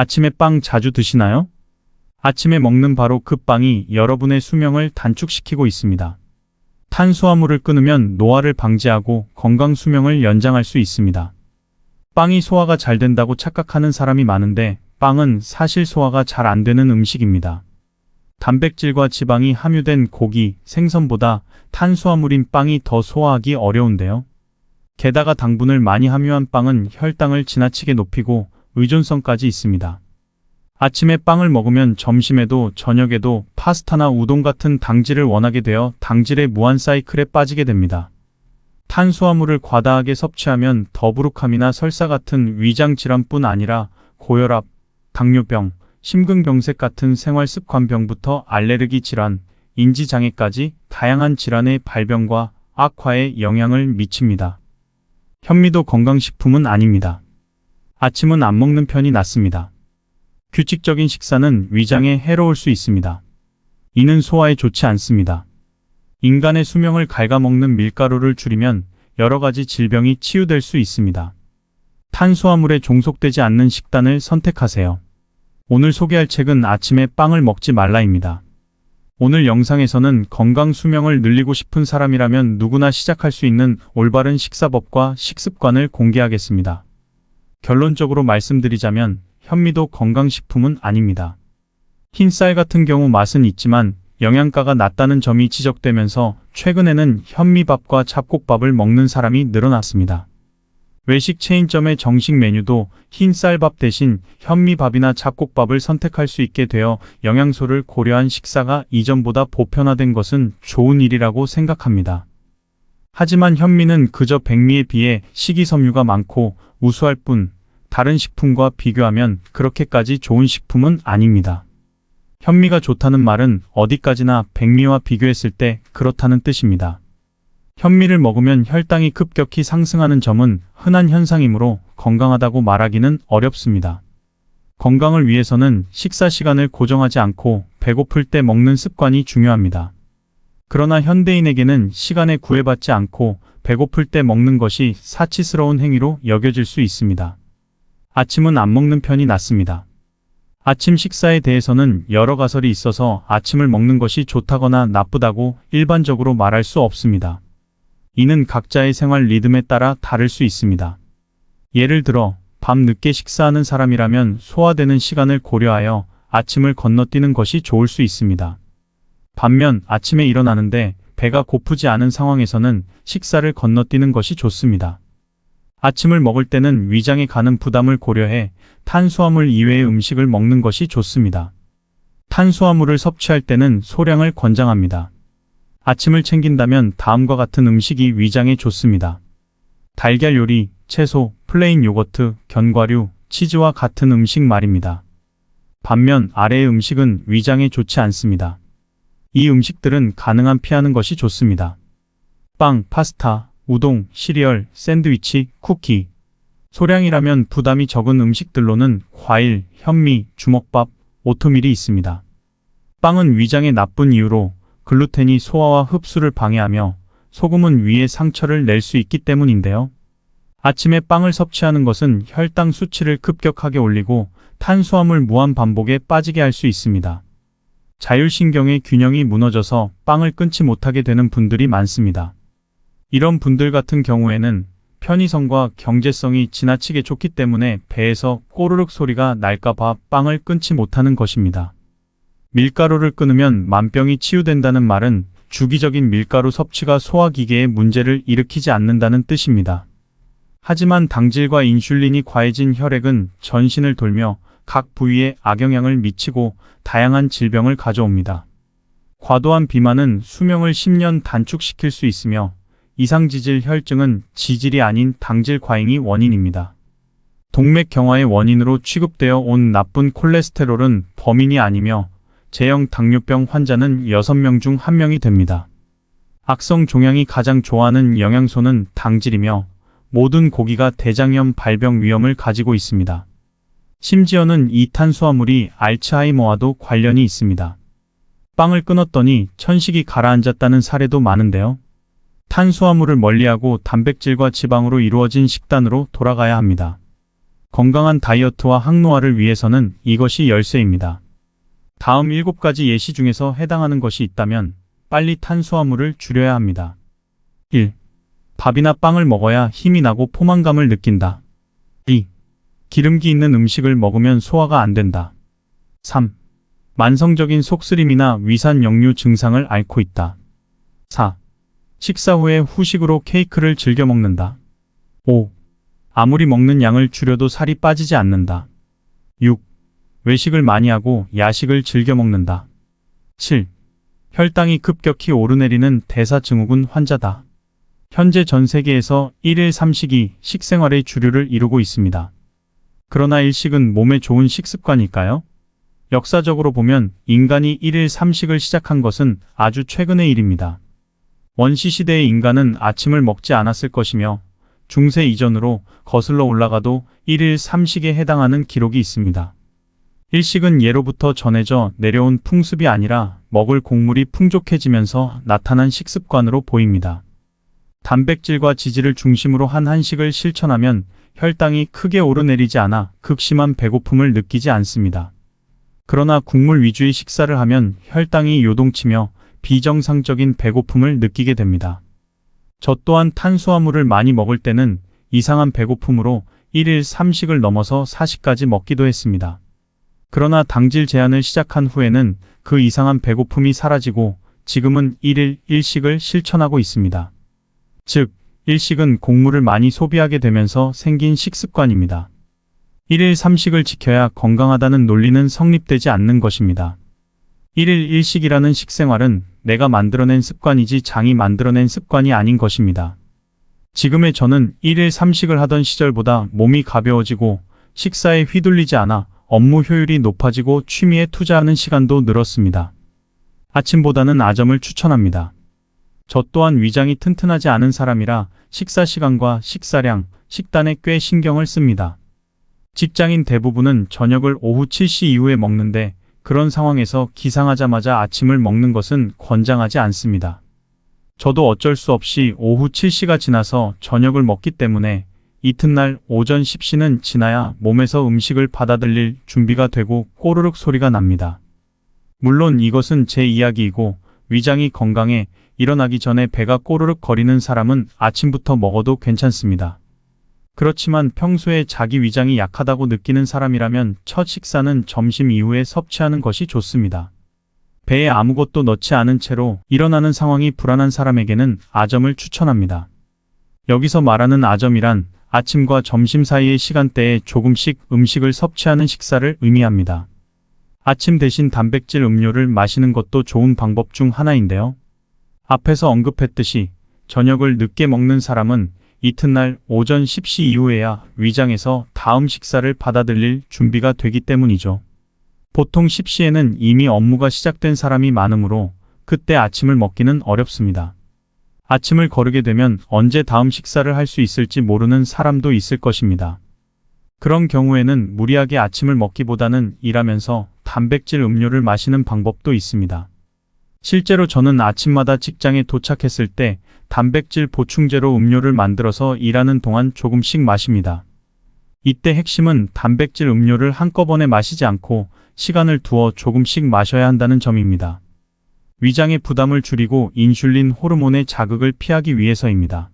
아침에 빵 자주 드시나요? 아침에 먹는 바로 그 빵이 여러분의 수명을 단축시키고 있습니다. 탄수화물을 끊으면 노화를 방지하고 건강 수명을 연장할 수 있습니다. 빵이 소화가 잘 된다고 착각하는 사람이 많은데 빵은 사실 소화가 잘 안 되는 음식입니다. 단백질과 지방이 함유된 고기, 생선보다 탄수화물인 빵이 더 소화하기 어려운데요. 게다가 당분을 많이 함유한 빵은 혈당을 지나치게 높이고 의존성까지 있습니다. 아침에 빵을 먹으면 점심에도 저녁에도 파스타나 우동 같은 당질을 원하게 되어 당질의 무한 사이클에 빠지게 됩니다. 탄수화물을 과다하게 섭취하면 더부룩함이나 설사 같은 위장 질환뿐 아니라 고혈압, 당뇨병, 심근경색 같은 생활습관병부터 알레르기 질환, 인지장애까지 다양한 질환의 발병과 악화에 영향을 미칩니다. 현미도 건강식품은 아닙니다. 아침은 안 먹는 편이 낫습니다. 규칙적인 식사는 위장에 해로울 수 있습니다. 이는 소화에 좋지 않습니다. 인간의 수명을 갉아먹는 밀가루를 줄이면 여러 가지 질병이 치유될 수 있습니다. 탄수화물에 종속되지 않는 식단을 선택하세요. 오늘 소개할 책은 아침에 빵을 먹지 말라입니다. 오늘 영상에서는 건강 수명을 늘리고 싶은 사람이라면 누구나 시작할 수 있는 올바른 식사법과 식습관을 공개하겠습니다. 결론적으로 말씀드리자면 현미도 건강식품은 아닙니다. 흰쌀 같은 경우 맛은 있지만 영양가가 낮다는 점이 지적되면서 최근에는 현미밥과 잡곡밥을 먹는 사람이 늘어났습니다. 외식 체인점의 정식 메뉴도 흰쌀밥 대신 현미밥이나 잡곡밥을 선택할 수 있게 되어 영양소를 고려한 식사가 이전보다 보편화된 것은 좋은 일이라고 생각합니다. 하지만 현미는 그저 백미에 비해 식이섬유가 많고 우수할 뿐 다른 식품과 비교하면 그렇게까지 좋은 식품은 아닙니다. 현미가 좋다는 말은 어디까지나 백미와 비교했을 때 그렇다는 뜻입니다. 현미를 먹으면 혈당이 급격히 상승하는 점은 흔한 현상이므로 건강하다고 말하기는 어렵습니다. 건강을 위해서는 식사 시간을 고정하지 않고 배고플 때 먹는 습관이 중요합니다. 그러나 현대인에게는 시간에 구애받지 않고 배고플 때 먹는 것이 사치스러운 행위로 여겨질 수 있습니다. 아침은 안 먹는 편이 낫습니다. 아침 식사에 대해서는 여러 가설이 있어서 아침을 먹는 것이 좋다거나 나쁘다고 일반적으로 말할 수 없습니다. 이는 각자의 생활 리듬에 따라 다를 수 있습니다. 예를 들어 밤 늦게 식사하는 사람이라면 소화되는 시간을 고려하여 아침을 건너뛰는 것이 좋을 수 있습니다. 반면 아침에 일어나는데 배가 고프지 않은 상황에서는 식사를 건너뛰는 것이 좋습니다. 아침을 먹을 때는 위장에 가는 부담을 고려해 탄수화물 이외의 음식을 먹는 것이 좋습니다. 탄수화물을 섭취할 때는 소량을 권장합니다. 아침을 챙긴다면 다음과 같은 음식이 위장에 좋습니다. 달걀 요리, 채소, 플레인 요거트, 견과류, 치즈와 같은 음식 말입니다. 반면 아래의 음식은 위장에 좋지 않습니다. 이 음식들은 가능한 피하는 것이 좋습니다. 빵, 파스타, 우동, 시리얼, 샌드위치, 쿠키. 소량이라면 부담이 적은 음식들로는 과일, 현미, 주먹밥, 오트밀이 있습니다. 빵은 위장에 나쁜 이유로 글루텐이 소화와 흡수를 방해하며 소금은 위에 상처를 낼 수 있기 때문인데요. 아침에 빵을 섭취하는 것은 혈당 수치를 급격하게 올리고 탄수화물 무한 반복에 빠지게 할 수 있습니다. 자율신경의 균형이 무너져서 빵을 끊지 못하게 되는 분들이 많습니다. 이런 분들 같은 경우에는 편의성과 경제성이 지나치게 좋기 때문에 배에서 꼬르륵 소리가 날까봐 빵을 끊지 못하는 것입니다. 밀가루를 끊으면 만병이 치유된다는 말은 주기적인 밀가루 섭취가 소화기계에 문제를 일으키지 않는다는 뜻입니다. 하지만 당질과 인슐린이 과해진 혈액은 전신을 돌며 각 부위에 악영향을 미치고 다양한 질병을 가져옵니다. 과도한 비만은 수명을 10년 단축시킬 수 있으며 이상지질 혈증은 지질이 아닌 당질 과잉이 원인입니다. 동맥경화의 원인으로 취급되어 온 나쁜 콜레스테롤은 범인이 아니며 제형 당뇨병 환자는 6명 중 1명이 됩니다. 악성 종양이 가장 좋아하는 영양소는 당질이며 모든 고기가 대장염 발병 위험을 가지고 있습니다. 심지어는 이 탄수화물이 알츠하이머와도 관련이 있습니다. 빵을 끊었더니 천식이 가라앉았다는 사례도 많은데요. 탄수화물을 멀리하고 단백질과 지방으로 이루어진 식단으로 돌아가야 합니다. 건강한 다이어트와 항노화를 위해서는 이것이 열쇠입니다. 다음 7가지 예시 중에서 해당하는 것이 있다면 빨리 탄수화물을 줄여야 합니다. 1. 밥이나 빵을 먹어야 힘이 나고 포만감을 느낀다. 2. 기름기 있는 음식을 먹으면 소화가 안 된다. 3. 만성적인 속쓰림이나 위산 역류 증상을 앓고 있다. 4. 식사 후에 후식으로 케이크를 즐겨 먹는다. 5. 아무리 먹는 양을 줄여도 살이 빠지지 않는다. 6. 외식을 많이 하고 야식을 즐겨 먹는다. 7. 혈당이 급격히 오르내리는 대사증후군 환자다. 현재 전 세계에서 1일 3식이 식생활의 주류를 이루고 있습니다. 그러나 일식은 몸에 좋은 식습관일까요? 역사적으로 보면 인간이 1일 3식을 시작한 것은 아주 최근의 일입니다. 원시시대의 인간은 아침을 먹지 않았을 것이며 중세 이전으로 거슬러 올라가도 1일 3식에 해당하는 기록이 있습니다. 일식은 예로부터 전해져 내려온 풍습이 아니라 먹을 곡물이 풍족해지면서 나타난 식습관으로 보입니다. 단백질과 지질을 중심으로 한 한식을 실천하면 혈당이 크게 오르내리지 않아 극심한 배고픔을 느끼지 않습니다. 그러나 국물 위주의 식사를 하면 혈당이 요동치며 비정상적인 배고픔을 느끼게 됩니다. 저 또한 탄수화물을 많이 먹을 때는 이상한 배고픔으로 1일 3식을 넘어서 4식까지 먹기도 했습니다. 그러나 당질 제한을 시작한 후에는 그 이상한 배고픔이 사라지고 지금은 1일 1식을 실천하고 있습니다. 즉, 일식은 곡물을 많이 소비하게 되면서 생긴 식습관입니다. 1일 3식을 지켜야 건강하다는 논리는 성립되지 않는 것입니다. 1일 1식이라는 식생활은 내가 만들어낸 습관이지 장이 만들어낸 습관이 아닌 것입니다. 지금의 저는 1일 3식을 하던 시절보다 몸이 가벼워지고 식사에 휘둘리지 않아 업무 효율이 높아지고 취미에 투자하는 시간도 늘었습니다. 아침보다는 아점을 추천합니다. 저 또한 위장이 튼튼하지 않은 사람이라 식사 시간과 식사량, 식단에 꽤 신경을 씁니다. 직장인 대부분은 저녁을 오후 7시 이후에 먹는데 그런 상황에서 기상하자마자 아침을 먹는 것은 권장하지 않습니다. 저도 어쩔 수 없이 오후 7시가 지나서 저녁을 먹기 때문에 이튿날 오전 10시는 지나야 몸에서 음식을 받아들일 준비가 되고 꼬르륵 소리가 납니다. 물론 이것은 제 이야기이고 위장이 건강해 일어나기 전에 배가 꼬르륵 거리는 사람은 아침부터 먹어도 괜찮습니다. 그렇지만 평소에 자기 위장이 약하다고 느끼는 사람이라면 첫 식사는 점심 이후에 섭취하는 것이 좋습니다. 배에 아무것도 넣지 않은 채로 일어나는 상황이 불안한 사람에게는 아점을 추천합니다. 여기서 말하는 아점이란 아침과 점심 사이의 시간대에 조금씩 음식을 섭취하는 식사를 의미합니다. 아침 대신 단백질 음료를 마시는 것도 좋은 방법 중 하나인데요. 앞에서 언급했듯이 저녁을 늦게 먹는 사람은 이튿날 오전 10시 이후에야 위장에서 다음 식사를 받아들일 준비가 되기 때문이죠. 보통 10시에는 이미 업무가 시작된 사람이 많으므로 그때 아침을 먹기는 어렵습니다. 아침을 거르게 되면 언제 다음 식사를 할 수 있을지 모르는 사람도 있을 것입니다. 그런 경우에는 무리하게 아침을 먹기보다는 일하면서 단백질 음료를 마시는 방법도 있습니다. 실제로 저는 아침마다 직장에 도착했을 때 단백질 보충제로 음료를 만들어서 일하는 동안 조금씩 마십니다. 이때 핵심은 단백질 음료를 한꺼번에 마시지 않고 시간을 두어 조금씩 마셔야 한다는 점입니다. 위장의 부담을 줄이고 인슐린 호르몬의 자극을 피하기 위해서입니다.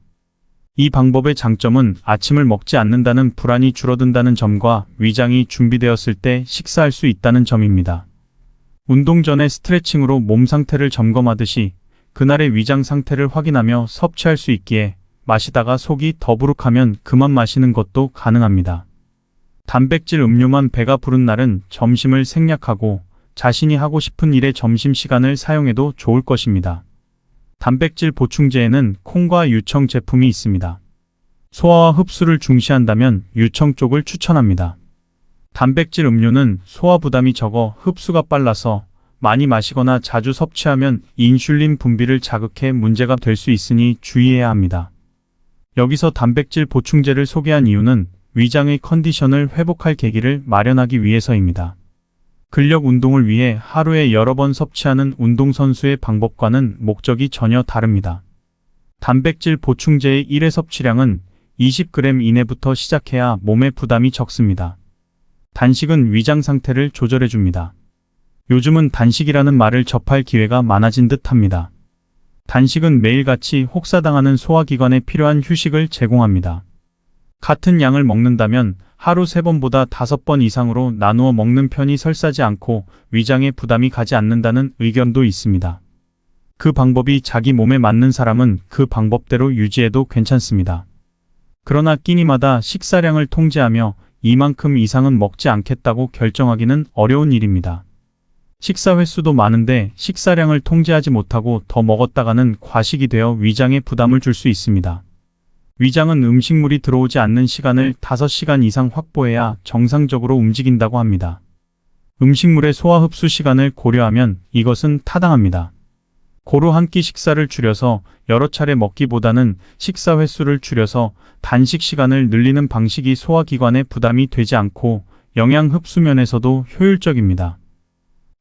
이 방법의 장점은 아침을 먹지 않는다는 불안이 줄어든다는 점과 위장이 준비되었을 때 식사할 수 있다는 점입니다. 운동 전에 스트레칭으로 몸 상태를 점검하듯이 그날의 위장 상태를 확인하며 섭취할 수 있기에 마시다가 속이 더부룩하면 그만 마시는 것도 가능합니다. 단백질 음료만 배가 부른 날은 점심을 생략하고 자신이 하고 싶은 일에 점심시간을 사용해도 좋을 것입니다. 단백질 보충제에는 콩과 유청 제품이 있습니다. 소화와 흡수를 중시한다면 유청 쪽을 추천합니다. 단백질 음료는 소화 부담이 적어 흡수가 빨라서 많이 마시거나 자주 섭취하면 인슐린 분비를 자극해 문제가 될 수 있으니 주의해야 합니다. 여기서 단백질 보충제를 소개한 이유는 위장의 컨디션을 회복할 계기를 마련하기 위해서입니다. 근력 운동을 위해 하루에 여러 번 섭취하는 운동선수의 방법과는 목적이 전혀 다릅니다. 단백질 보충제의 1회 섭취량은 20g 이내부터 시작해야 몸에 부담이 적습니다. 단식은 위장 상태를 조절해 줍니다. 요즘은 단식이라는 말을 접할 기회가 많아진 듯합니다. 단식은 매일같이 혹사당하는 소화기관에 필요한 휴식을 제공합니다. 같은 양을 먹는다면 하루 3번보다 5번 이상으로 나누어 먹는 편이 설사지 않고 위장에 부담이 가지 않는다는 의견도 있습니다. 그 방법이 자기 몸에 맞는 사람은 그 방법대로 유지해도 괜찮습니다. 그러나 끼니마다 식사량을 통제하며 이만큼 이상은 먹지 않겠다고 결정하기는 어려운 일입니다. 식사 횟수도 많은데 식사량을 통제하지 못하고 더 먹었다가는 과식이 되어 위장에 부담을 줄 수 있습니다. 위장은 음식물이 들어오지 않는 시간을 5시간 이상 확보해야 정상적으로 움직인다고 합니다. 음식물의 소화 흡수 시간을 고려하면 이것은 타당합니다. 고루 한 끼 식사를 줄여서 여러 차례 먹기보다는 식사 횟수를 줄여서 단식 시간을 늘리는 방식이 소화기관에 부담이 되지 않고 영양 흡수 면에서도 효율적입니다.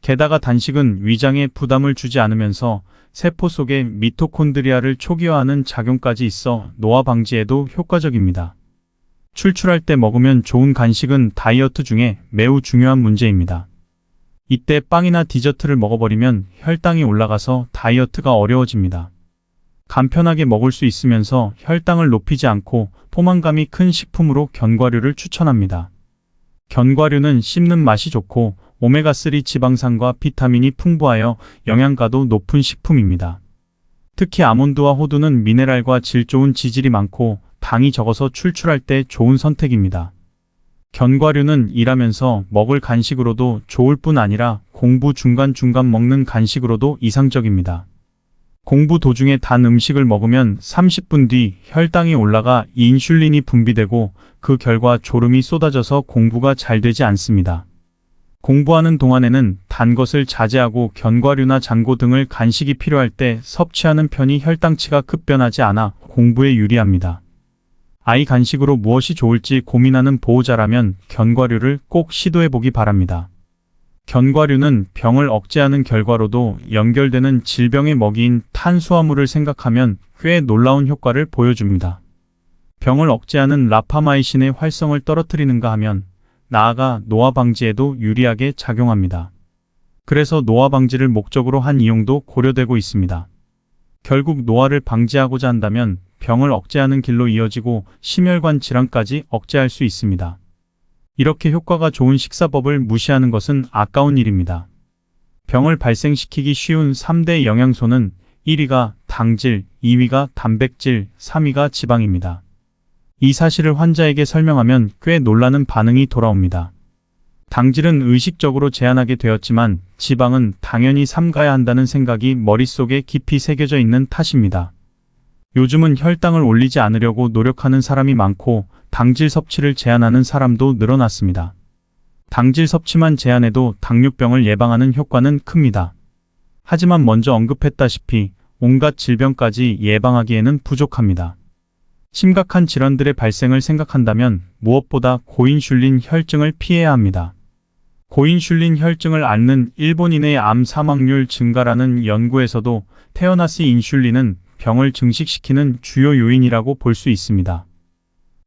게다가 단식은 위장에 부담을 주지 않으면서 세포 속의 미토콘드리아를 초기화하는 작용까지 있어 노화 방지에도 효과적입니다. 출출할 때 먹으면 좋은 간식은 다이어트 중에 매우 중요한 문제입니다. 이때 빵이나 디저트를 먹어버리면 혈당이 올라가서 다이어트가 어려워집니다. 간편하게 먹을 수 있으면서 혈당을 높이지 않고 포만감이 큰 식품으로 견과류를 추천합니다. 견과류는 씹는 맛이 좋고 오메가3 지방산과 비타민이 풍부하여 영양가도 높은 식품입니다. 특히 아몬드와 호두는 미네랄과 질 좋은 지질이 많고 당이 적어서 출출할 때 좋은 선택입니다. 견과류는 일하면서 먹을 간식으로도 좋을 뿐 아니라 공부 중간중간 먹는 간식으로도 이상적입니다. 공부 도중에 단 음식을 먹으면 30분 뒤 혈당이 올라가 인슐린이 분비되고 그 결과 졸음이 쏟아져서 공부가 잘 되지 않습니다. 공부하는 동안에는 단 것을 자제하고 견과류나 장고 등을 간식이 필요할 때 섭취하는 편이 혈당치가 급변하지 않아 공부에 유리합니다. 아이 간식으로 무엇이 좋을지 고민하는 보호자라면 견과류를 꼭 시도해보기 바랍니다. 견과류는 병을 억제하는 결과로도 연결되는 질병의 먹이인 탄수화물을 생각하면 꽤 놀라운 효과를 보여줍니다. 병을 억제하는 라파마이신의 활성을 떨어뜨리는가 하면 나아가 노화 방지에도 유리하게 작용합니다. 그래서 노화 방지를 목적으로 한 이용도 고려되고 있습니다. 결국 노화를 방지하고자 한다면 병을 억제하는 길로 이어지고 심혈관 질환까지 억제할 수 있습니다. 이렇게 효과가 좋은 식사법을 무시하는 것은 아까운 일입니다. 병을 발생시키기 쉬운 3대 영양소는 1위가 당질, 2위가 단백질, 3위가 지방입니다. 이 사실을 환자에게 설명하면 꽤 놀라는 반응이 돌아옵니다. 당질은 의식적으로 제한하게 되었지만 지방은 당연히 삼가야 한다는 생각이 머릿속에 깊이 새겨져 있는 탓입니다. 요즘은 혈당을 올리지 않으려고 노력하는 사람이 많고 당질 섭취를 제한하는 사람도 늘어났습니다. 당질 섭취만 제한해도 당뇨병을 예방하는 효과는 큽니다. 하지만 먼저 언급했다시피 온갖 질병까지 예방하기에는 부족합니다. 심각한 질환들의 발생을 생각한다면 무엇보다 고인슐린 혈증을 피해야 합니다. 고인슐린 혈증을 앓는 일본인의 암 사망률 증가라는 연구에서도 태어나스 인슐린은 병을 증식시키는 주요 요인이라고 볼 수 있습니다.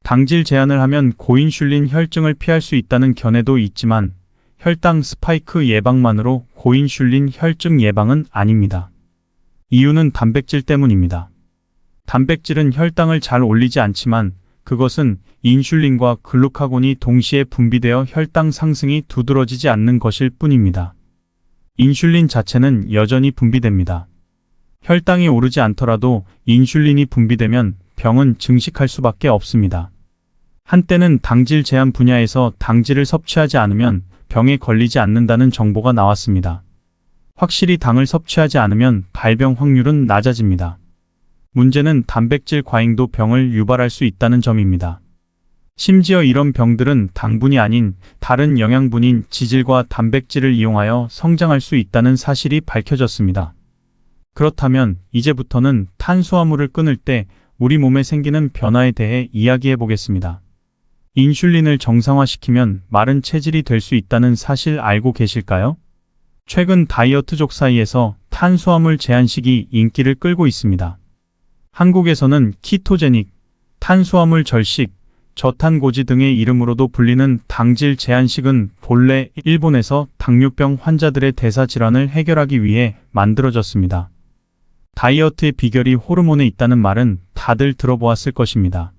당질 제한을 하면 고인슐린 혈증을 피할 수 있다는 견해도 있지만 혈당 스파이크 예방만으로 고인슐린 혈증 예방은 아닙니다. 이유는 단백질 때문입니다. 단백질은 혈당을 잘 올리지 않지만 그것은 인슐린과 글루카곤이 동시에 분비되어 혈당 상승이 두드러지지 않는 것일 뿐입니다. 인슐린 자체는 여전히 분비됩니다. 혈당이 오르지 않더라도 인슐린이 분비되면 병은 증식할 수밖에 없습니다. 한때는 당질 제한 분야에서 당질을 섭취하지 않으면 병에 걸리지 않는다는 정보가 나왔습니다. 확실히 당을 섭취하지 않으면 발병 확률은 낮아집니다. 문제는 단백질 과잉도 병을 유발할 수 있다는 점입니다. 심지어 이런 병들은 당분이 아닌 다른 영양분인 지질과 단백질을 이용하여 성장할 수 있다는 사실이 밝혀졌습니다. 그렇다면 이제부터는 탄수화물을 끊을 때 우리 몸에 생기는 변화에 대해 이야기해 보겠습니다. 인슐린을 정상화시키면 마른 체질이 될 수 있다는 사실 알고 계실까요? 최근 다이어트족 사이에서 탄수화물 제한식이 인기를 끌고 있습니다. 한국에서는 키토제닉, 탄수화물 절식, 저탄고지 등의 이름으로도 불리는 당질 제한식은 본래 일본에서 당뇨병 환자들의 대사질환을 해결하기 위해 만들어졌습니다. 다이어트의 비결이 호르몬에 있다는 말은 다들 들어보았을 것입니다.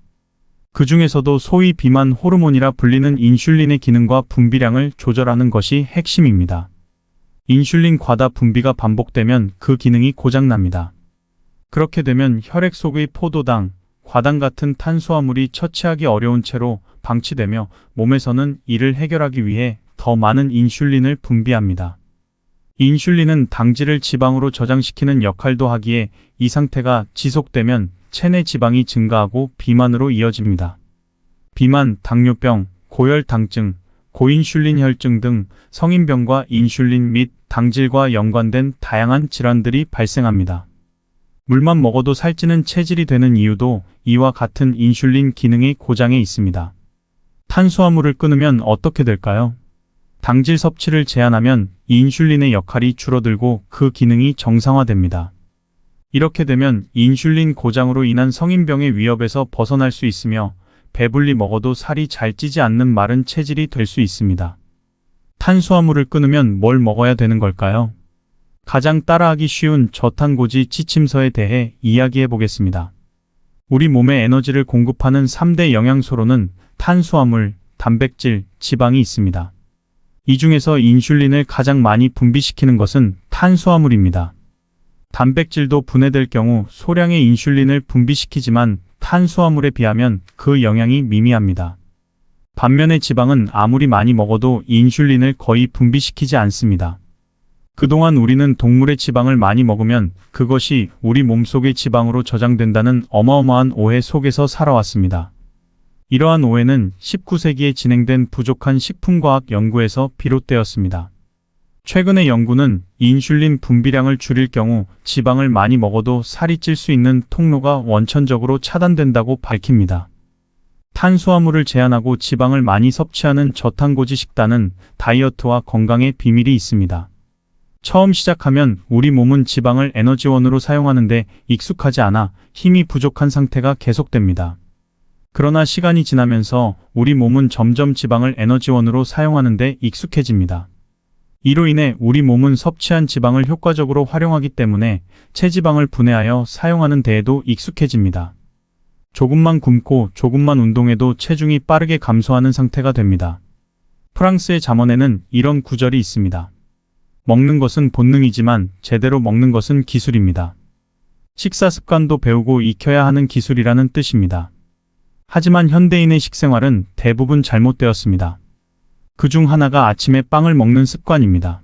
그 중에서도 소위 비만 호르몬이라 불리는 인슐린의 기능과 분비량을 조절하는 것이 핵심입니다. 인슐린 과다 분비가 반복되면 그 기능이 고장납니다. 그렇게 되면 혈액 속의 포도당, 과당 같은 탄수화물이 처치하기 어려운 채로 방치되며 몸에서는 이를 해결하기 위해 더 많은 인슐린을 분비합니다. 인슐린은 당질을 지방으로 저장시키는 역할도 하기에 이 상태가 지속되면 체내 지방이 증가하고 비만으로 이어집니다. 비만, 당뇨병, 고혈당증, 고인슐린 혈증 등 성인병과 인슐린 및 당질과 연관된 다양한 질환들이 발생합니다. 물만 먹어도 살찌는 체질이 되는 이유도 이와 같은 인슐린 기능의 고장에 있습니다. 탄수화물을 끊으면 어떻게 될까요? 당질 섭취를 제한하면 인슐린의 역할이 줄어들고 그 기능이 정상화됩니다. 이렇게 되면 인슐린 고장으로 인한 성인병의 위협에서 벗어날 수 있으며 배불리 먹어도 살이 잘 찌지 않는 마른 체질이 될 수 있습니다. 탄수화물을 끊으면 뭘 먹어야 되는 걸까요? 가장 따라하기 쉬운 저탄고지 지침서에 대해 이야기해 보겠습니다. 우리 몸에 에너지를 공급하는 3대 영양소로는 탄수화물, 단백질, 지방이 있습니다. 이 중에서 인슐린을 가장 많이 분비시키는 것은 탄수화물입니다. 단백질도 분해될 경우 소량의 인슐린을 분비시키지만 탄수화물에 비하면 그 영향이 미미합니다. 반면에 지방은 아무리 많이 먹어도 인슐린을 거의 분비시키지 않습니다. 그동안 우리는 동물의 지방을 많이 먹으면 그것이 우리 몸속의 지방으로 저장된다는 어마어마한 오해 속에서 살아왔습니다. 이러한 오해는 19세기에 진행된 부족한 식품과학 연구에서 비롯되었습니다. 최근의 연구는 인슐린 분비량을 줄일 경우 지방을 많이 먹어도 살이 찔 수 있는 통로가 원천적으로 차단된다고 밝힙니다. 탄수화물을 제한하고 지방을 많이 섭취하는 저탄고지 식단은 다이어트와 건강의 비밀이 있습니다. 처음 시작하면 우리 몸은 지방을 에너지원으로 사용하는데 익숙하지 않아 힘이 부족한 상태가 계속됩니다. 그러나 시간이 지나면서 우리 몸은 점점 지방을 에너지원으로 사용하는데 익숙해집니다. 이로 인해 우리 몸은 섭취한 지방을 효과적으로 활용하기 때문에 체지방을 분해하여 사용하는 데에도 익숙해집니다. 조금만 굶고 조금만 운동해도 체중이 빠르게 감소하는 상태가 됩니다. 프랑스의 잠언에는 이런 구절이 있습니다. 먹는 것은 본능이지만 제대로 먹는 것은 기술입니다. 식사 습관도 배우고 익혀야 하는 기술이라는 뜻입니다. 하지만 현대인의 식생활은 대부분 잘못되었습니다. 그중 하나가 아침에 빵을 먹는 습관입니다.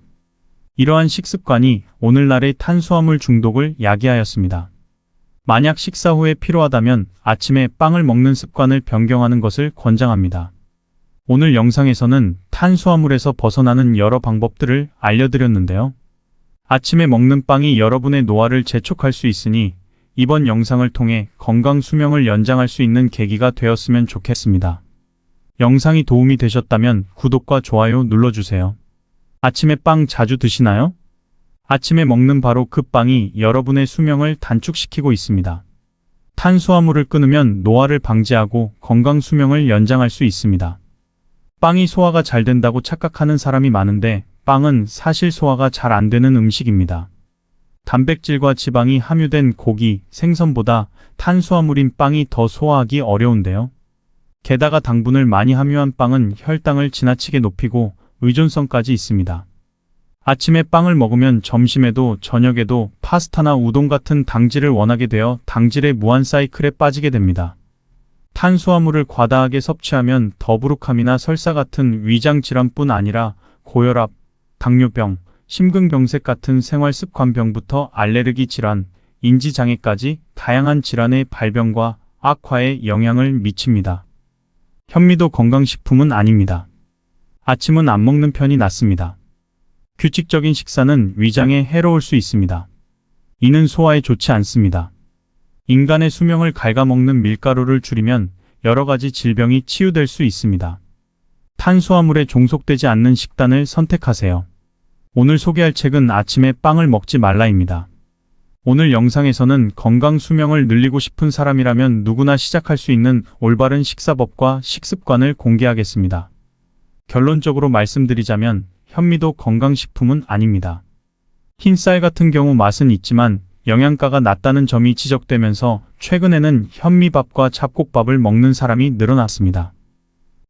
이러한 식습관이 오늘날의 탄수화물 중독을 야기하였습니다. 만약 식사 후에 피로하다면 아침에 빵을 먹는 습관을 변경하는 것을 권장합니다. 오늘 영상에서는 탄수화물에서 벗어나는 여러 방법들을 알려드렸는데요. 아침에 먹는 빵이 여러분의 노화를 재촉할 수 있으니 이번 영상을 통해 건강 수명을 연장할 수 있는 계기가 되었으면 좋겠습니다. 영상이 도움이 되셨다면 구독과 좋아요 눌러주세요. 아침에 빵 자주 드시나요? 아침에 먹는 바로 그 빵이 여러분의 수명을 단축시키고 있습니다. 탄수화물을 끊으면 노화를 방지하고 건강 수명을 연장할 수 있습니다. 빵이 소화가 잘 된다고 착각하는 사람이 많은데 빵은 사실 소화가 잘 안 되는 음식입니다. 단백질과 지방이 함유된 고기, 생선보다 탄수화물인 빵이 더 소화하기 어려운데요. 게다가 당분을 많이 함유한 빵은 혈당을 지나치게 높이고 의존성까지 있습니다. 아침에 빵을 먹으면 점심에도 저녁에도 파스타나 우동 같은 당질을 원하게 되어 당질의 무한 사이클에 빠지게 됩니다. 탄수화물을 과다하게 섭취하면 더부룩함이나 설사 같은 위장 질환뿐 아니라 고혈압, 당뇨병, 심근경색 같은 생활습관병부터 알레르기 질환, 인지장애까지 다양한 질환의 발병과 악화에 영향을 미칩니다. 현미도 건강식품은 아닙니다. 아침은 안 먹는 편이 낫습니다. 규칙적인 식사는 위장에 해로울 수 있습니다. 이는 소화에 좋지 않습니다. 인간의 수명을 갉아먹는 밀가루를 줄이면 여러 가지 질병이 치유될 수 있습니다. 탄수화물에 종속되지 않는 식단을 선택하세요. 오늘 소개할 책은 아침에 빵을 먹지 말라입니다. 오늘 영상에서는 건강 수명을 늘리고 싶은 사람이라면 누구나 시작할 수 있는 올바른 식사법과 식습관을 공개하겠습니다. 결론적으로 말씀드리자면 현미도 건강식품은 아닙니다. 흰쌀 같은 경우 맛은 있지만 영양가가 낮다는 점이 지적되면서 최근에는 현미밥과 잡곡밥을 먹는 사람이 늘어났습니다.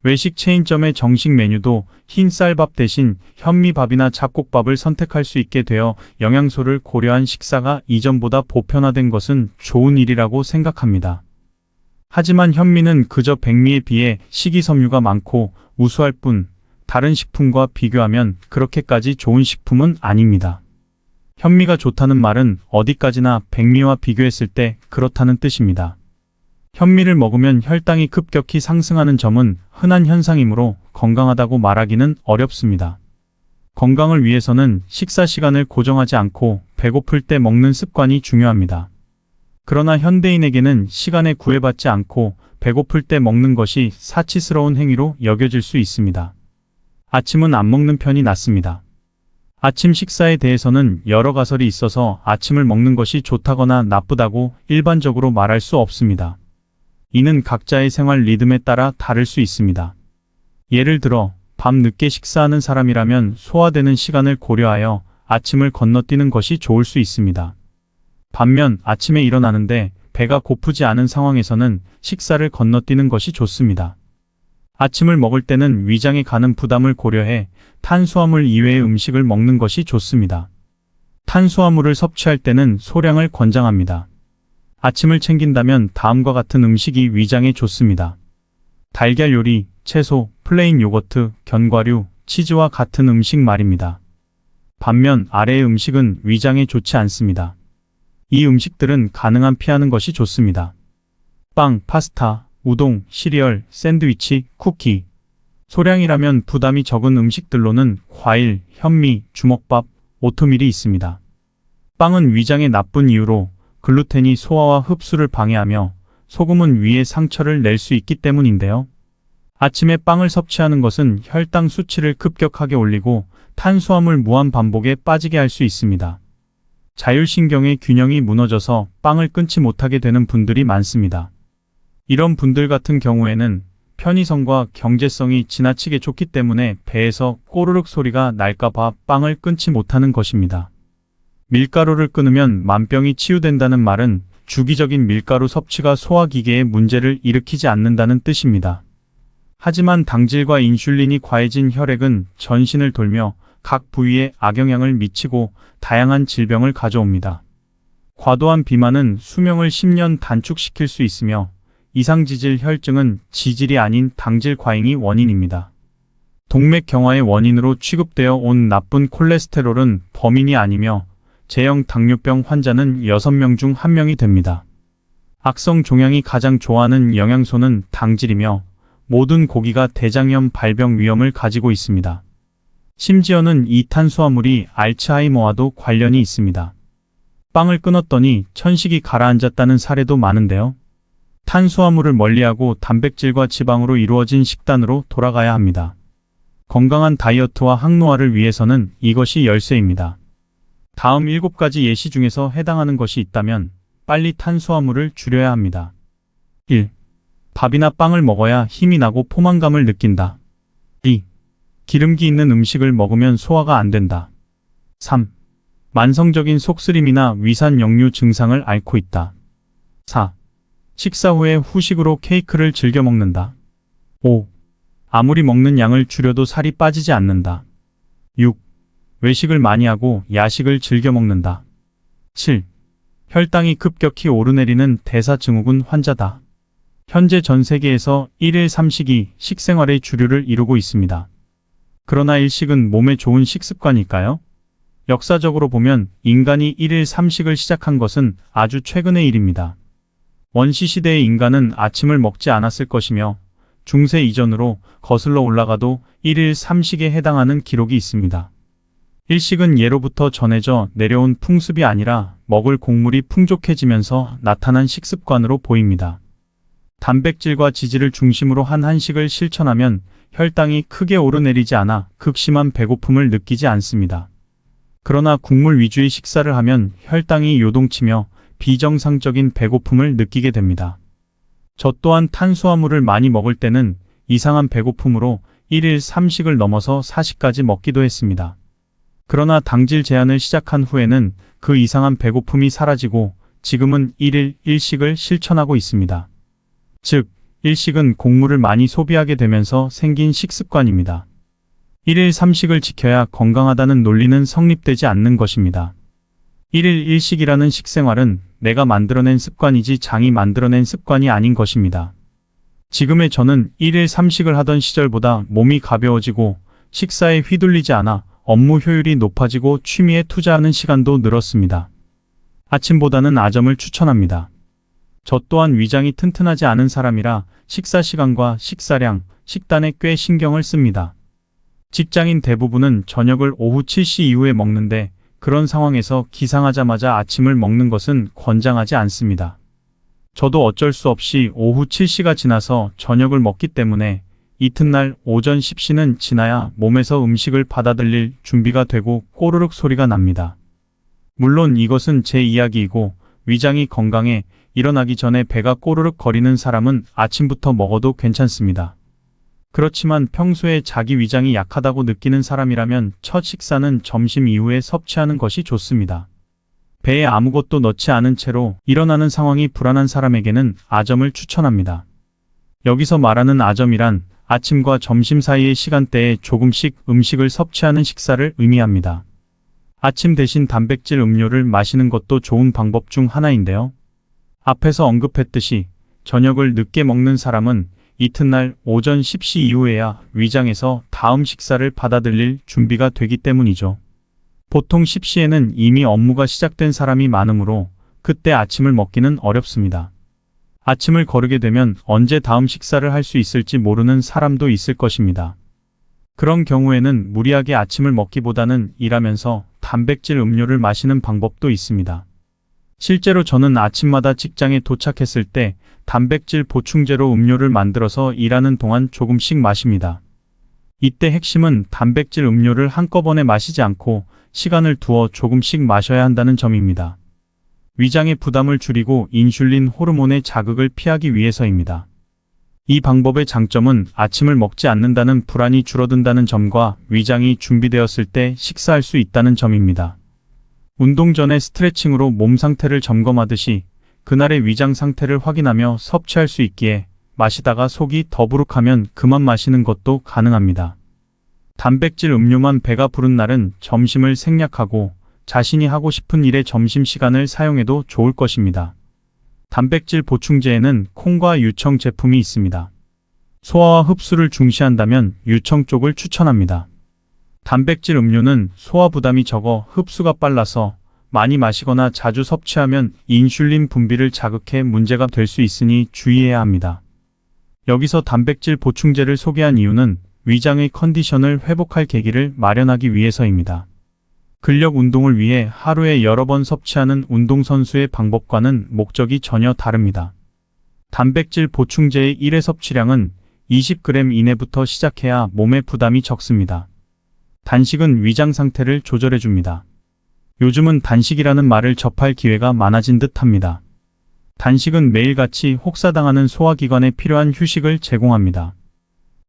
외식 체인점의 정식 메뉴도 흰쌀밥 대신 현미밥이나 잡곡밥을 선택할 수 있게 되어 영양소를 고려한 식사가 이전보다 보편화된 것은 좋은 일이라고 생각합니다. 하지만 현미는 그저 백미에 비해 식이섬유가 많고 우수할 뿐 다른 식품과 비교하면 그렇게까지 좋은 식품은 아닙니다. 현미가 좋다는 말은 어디까지나 백미와 비교했을 때 그렇다는 뜻입니다. 현미를 먹으면 혈당이 급격히 상승하는 점은 흔한 현상이므로 건강하다고 말하기는 어렵습니다. 건강을 위해서는 식사 시간을 고정하지 않고 배고플 때 먹는 습관이 중요합니다. 그러나 현대인에게는 시간에 구애받지 않고 배고플 때 먹는 것이 사치스러운 행위로 여겨질 수 있습니다. 아침은 안 먹는 편이 낫습니다. 아침 식사에 대해서는 여러 가설이 있어서 아침을 먹는 것이 좋다거나 나쁘다고 일반적으로 말할 수 없습니다. 이는 각자의 생활 리듬에 따라 다를 수 있습니다. 예를 들어 밤 늦게 식사하는 사람이라면 소화되는 시간을 고려하여 아침을 건너뛰는 것이 좋을 수 있습니다. 반면 아침에 일어나는데 배가 고프지 않은 상황에서는 식사를 건너뛰는 것이 좋습니다. 아침을 먹을 때는 위장에 가는 부담을 고려해 탄수화물 이외의 음식을 먹는 것이 좋습니다. 탄수화물을 섭취할 때는 소량을 권장합니다. 아침을 챙긴다면 다음과 같은 음식이 위장에 좋습니다. 달걀 요리, 채소, 플레인 요거트, 견과류, 치즈와 같은 음식 말입니다. 반면 아래의 음식은 위장에 좋지 않습니다. 이 음식들은 가능한 피하는 것이 좋습니다. 빵, 파스타, 우동, 시리얼, 샌드위치, 쿠키. 소량이라면 부담이 적은 음식들로는 과일, 현미, 주먹밥, 오트밀이 있습니다. 빵은 위장에 나쁜 이유로 글루텐이 소화와 흡수를 방해하며 소금은 위에 상처를 낼 수 있기 때문인데요. 아침에 빵을 섭취하는 것은 혈당 수치를 급격하게 올리고 탄수화물 무한 반복에 빠지게 할 수 있습니다. 자율신경의 균형이 무너져서 빵을 끊지 못하게 되는 분들이 많습니다. 이런 분들 같은 경우에는 편의성과 경제성이 지나치게 좋기 때문에 배에서 꼬르륵 소리가 날까 봐 빵을 끊지 못하는 것입니다. 밀가루를 끊으면 만병이 치유된다는 말은 주기적인 밀가루 섭취가 소화기계에 문제를 일으키지 않는다는 뜻입니다. 하지만 당질과 인슐린이 과해진 혈액은 전신을 돌며 각 부위에 악영향을 미치고 다양한 질병을 가져옵니다. 과도한 비만은 수명을 10년 단축시킬 수 있으며 이상지질 혈증은 지질이 아닌 당질 과잉이 원인입니다. 동맥경화의 원인으로 취급되어 온 나쁜 콜레스테롤은 범인이 아니며 제형 당뇨병 환자는 6명 중 1명이 됩니다. 악성 종양이 가장 좋아하는 영양소는 당질이며 모든 고기가 대장염 발병 위험을 가지고 있습니다. 심지어는 이 탄수화물이 알츠하이머와도 관련이 있습니다. 빵을 끊었더니 천식이 가라앉았다는 사례도 많은데요. 탄수화물을 멀리하고 단백질과 지방으로 이루어진 식단으로 돌아가야 합니다. 건강한 다이어트와 항노화를 위해서는 이것이 열쇠입니다. 다음 7가지 예시 중에서 해당하는 것이 있다면 빨리 탄수화물을 줄여야 합니다. 1. 밥이나 빵을 먹어야 힘이 나고 포만감을 느낀다. 2. 기름기 있는 음식을 먹으면 소화가 안 된다. 3. 만성적인 속쓰림이나 위산 역류 증상을 앓고 있다. 4. 식사 후에 후식으로 케이크를 즐겨 먹는다. 5. 아무리 먹는 양을 줄여도 살이 빠지지 않는다. 6. 외식을 많이 하고 야식을 즐겨 먹는다. 7. 혈당이 급격히 오르내리는 대사증후군 환자다. 현재 전 세계에서 1일 3식이 식생활의 주류를 이루고 있습니다. 그러나 일식은 몸에 좋은 식습관일까요? 역사적으로 보면 인간이 1일 3식을 시작한 것은 아주 최근의 일입니다. 원시시대의 인간은 아침을 먹지 않았을 것이며 중세 이전으로 거슬러 올라가도 1일 3식에 해당하는 기록이 있습니다. 일식은 예로부터 전해져 내려온 풍습이 아니라 먹을 곡물이 풍족해지면서 나타난 식습관으로 보입니다. 단백질과 지질을 중심으로 한 한식을 실천하면 혈당이 크게 오르내리지 않아 극심한 배고픔을 느끼지 않습니다. 그러나 국물 위주의 식사를 하면 혈당이 요동치며 비정상적인 배고픔을 느끼게 됩니다. 저 또한 탄수화물을 많이 먹을 때는 이상한 배고픔으로 1일 3식을 넘어서 4식까지 먹기도 했습니다. 그러나 당질 제한을 시작한 후에는 그 이상한 배고픔이 사라지고 지금은 1일 1식을 실천하고 있습니다. 즉, 1식은 곡물을 많이 소비하게 되면서 생긴 식습관입니다. 1일 3식을 지켜야 건강하다는 논리는 성립되지 않는 것입니다. 1일 1식이라는 식생활은 내가 만들어낸 습관이지 장이 만들어낸 습관이 아닌 것입니다. 지금의 저는 1일 3식을 하던 시절보다 몸이 가벼워지고 식사에 휘둘리지 않아 업무 효율이 높아지고 취미에 투자하는 시간도 늘었습니다. 아침보다는 아점을 추천합니다. 저 또한 위장이 튼튼하지 않은 사람이라 식사 시간과 식사량, 식단에 꽤 신경을 씁니다. 직장인 대부분은 저녁을 오후 7시 이후에 먹는데 그런 상황에서 기상하자마자 아침을 먹는 것은 권장하지 않습니다. 저도 어쩔 수 없이 오후 7시가 지나서 저녁을 먹기 때문에 이튿날 오전 10시는 지나야 몸에서 음식을 받아들일 준비가 되고 꼬르륵 소리가 납니다. 물론 이것은 제 이야기이고 위장이 건강해 일어나기 전에 배가 꼬르륵 거리는 사람은 아침부터 먹어도 괜찮습니다. 그렇지만 평소에 자기 위장이 약하다고 느끼는 사람이라면 첫 식사는 점심 이후에 섭취하는 것이 좋습니다. 배에 아무것도 넣지 않은 채로 일어나는 상황이 불안한 사람에게는 아점을 추천합니다. 여기서 말하는 아점이란 아침과 점심 사이의 시간대에 조금씩 음식을 섭취하는 식사를 의미합니다. 아침 대신 단백질 음료를 마시는 것도 좋은 방법 중 하나인데요. 앞에서 언급했듯이 저녁을 늦게 먹는 사람은 이튿날 오전 10시 이후에야 위장에서 다음 식사를 받아들일 준비가 되기 때문이죠. 보통 10시에는 이미 업무가 시작된 사람이 많으므로 그때 아침을 먹기는 어렵습니다. 아침을 거르게 되면 언제 다음 식사를 할 수 있을지 모르는 사람도 있을 것입니다. 그런 경우에는 무리하게 아침을 먹기보다는 일하면서 단백질 음료를 마시는 방법도 있습니다. 실제로 저는 아침마다 직장에 도착했을 때 단백질 보충제로 음료를 만들어서 일하는 동안 조금씩 마십니다. 이때 핵심은 단백질 음료를 한꺼번에 마시지 않고 시간을 두어 조금씩 마셔야 한다는 점입니다. 위장의 부담을 줄이고 인슐린 호르몬의 자극을 피하기 위해서입니다. 이 방법의 장점은 아침을 먹지 않는다는 불안이 줄어든다는 점과 위장이 준비되었을 때 식사할 수 있다는 점입니다. 운동 전에 스트레칭으로 몸 상태를 점검하듯이 그날의 위장 상태를 확인하며 섭취할 수 있기에 마시다가 속이 더부룩하면 그만 마시는 것도 가능합니다. 단백질 음료만 배가 부른 날은 점심을 생략하고 자신이 하고 싶은 일에 점심시간을 사용해도 좋을 것입니다. 단백질 보충제에는 콩과 유청 제품이 있습니다. 소화와 흡수를 중시한다면 유청 쪽을 추천합니다. 단백질 음료는 소화 부담이 적어 흡수가 빨라서 많이 마시거나 자주 섭취하면 인슐린 분비를 자극해 문제가 될 수 있으니 주의해야 합니다. 여기서 단백질 보충제를 소개한 이유는 위장의 컨디션을 회복할 계기를 마련하기 위해서입니다. 근력 운동을 위해 하루에 여러 번 섭취하는 운동선수의 방법과는 목적이 전혀 다릅니다. 단백질 보충제의 1회 섭취량은 20g 이내부터 시작해야 몸에 부담이 적습니다. 단식은 위장 상태를 조절해줍니다. 요즘은 단식이라는 말을 접할 기회가 많아진 듯합니다. 단식은 매일같이 혹사당하는 소화기관에 필요한 휴식을 제공합니다.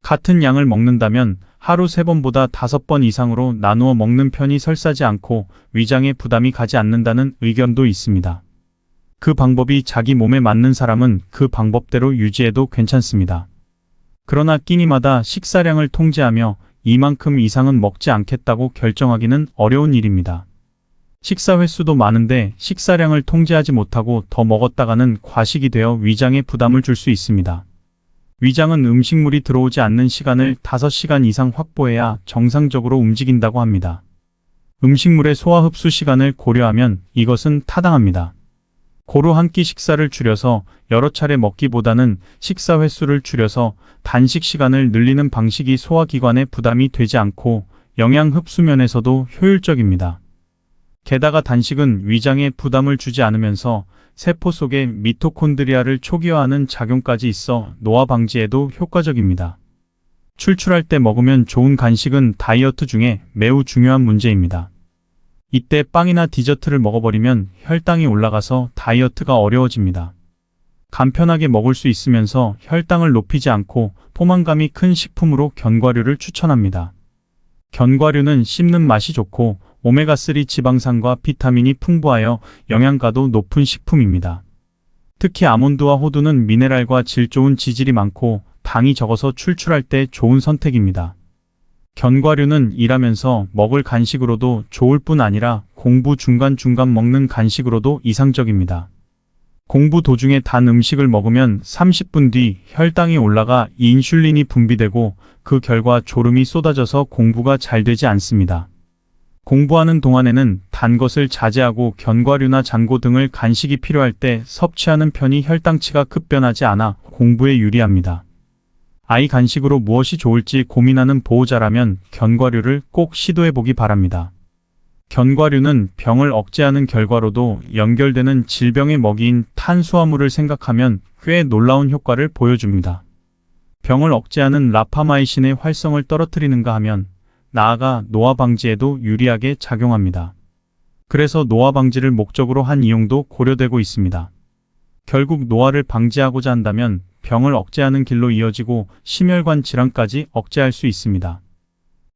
같은 양을 먹는다면 하루 3번보다 5번 이상으로 나누어 먹는 편이 설사지 않고 위장에 부담이 가지 않는다는 의견도 있습니다. 그 방법이 자기 몸에 맞는 사람은 그 방법대로 유지해도 괜찮습니다. 그러나 끼니마다 식사량을 통제하며 이만큼 이상은 먹지 않겠다고 결정하기는 어려운 일입니다. 식사 횟수도 많은데 식사량을 통제하지 못하고 더 먹었다가는 과식이 되어 위장에 부담을 줄 수 있습니다. 위장은 음식물이 들어오지 않는 시간을 5시간 이상 확보해야 정상적으로 움직인다고 합니다. 음식물의 소화 흡수 시간을 고려하면 이것은 타당합니다. 고루 한 끼 식사를 줄여서 여러 차례 먹기보다는 식사 횟수를 줄여서 단식 시간을 늘리는 방식이 소화기관에 부담이 되지 않고 영양 흡수 면에서도 효율적입니다. 게다가 단식은 위장에 부담을 주지 않으면서 세포 속의 미토콘드리아를 초기화하는 작용까지 있어 노화 방지에도 효과적입니다. 출출할 때 먹으면 좋은 간식은 다이어트 중에 매우 중요한 문제입니다. 이때 빵이나 디저트를 먹어버리면 혈당이 올라가서 다이어트가 어려워집니다. 간편하게 먹을 수 있으면서 혈당을 높이지 않고 포만감이 큰 식품으로 견과류를 추천합니다. 견과류는 씹는 맛이 좋고 오메가3 지방산과 비타민이 풍부하여 영양가도 높은 식품입니다. 특히 아몬드와 호두는 미네랄과 질 좋은 지질이 많고 당이 적어서 출출할 때 좋은 선택입니다. 견과류는 일하면서 먹을 간식으로도 좋을 뿐 아니라 공부 중간중간 먹는 간식으로도 이상적입니다. 공부 도중에 단 음식을 먹으면 30분 뒤 혈당이 올라가 인슐린이 분비되고 그 결과 졸음이 쏟아져서 공부가 잘 되지 않습니다. 공부하는 동안에는 단 것을 자제하고 견과류나 장고 등을 간식이 필요할 때 섭취하는 편이 혈당치가 급변하지 않아 공부에 유리합니다. 아이 간식으로 무엇이 좋을지 고민하는 보호자라면 견과류를 꼭 시도해보기 바랍니다. 견과류는 병을 억제하는 결과로도 연결되는 질병의 먹이인 탄수화물을 생각하면 꽤 놀라운 효과를 보여줍니다. 병을 억제하는 라파마이신의 활성을 떨어뜨리는가 하면 나아가 노화 방지에도 유리하게 작용합니다. 그래서 노화 방지를 목적으로 한 이용도 고려되고 있습니다. 결국 노화를 방지하고자 한다면 병을 억제하는 길로 이어지고 심혈관 질환까지 억제할 수 있습니다.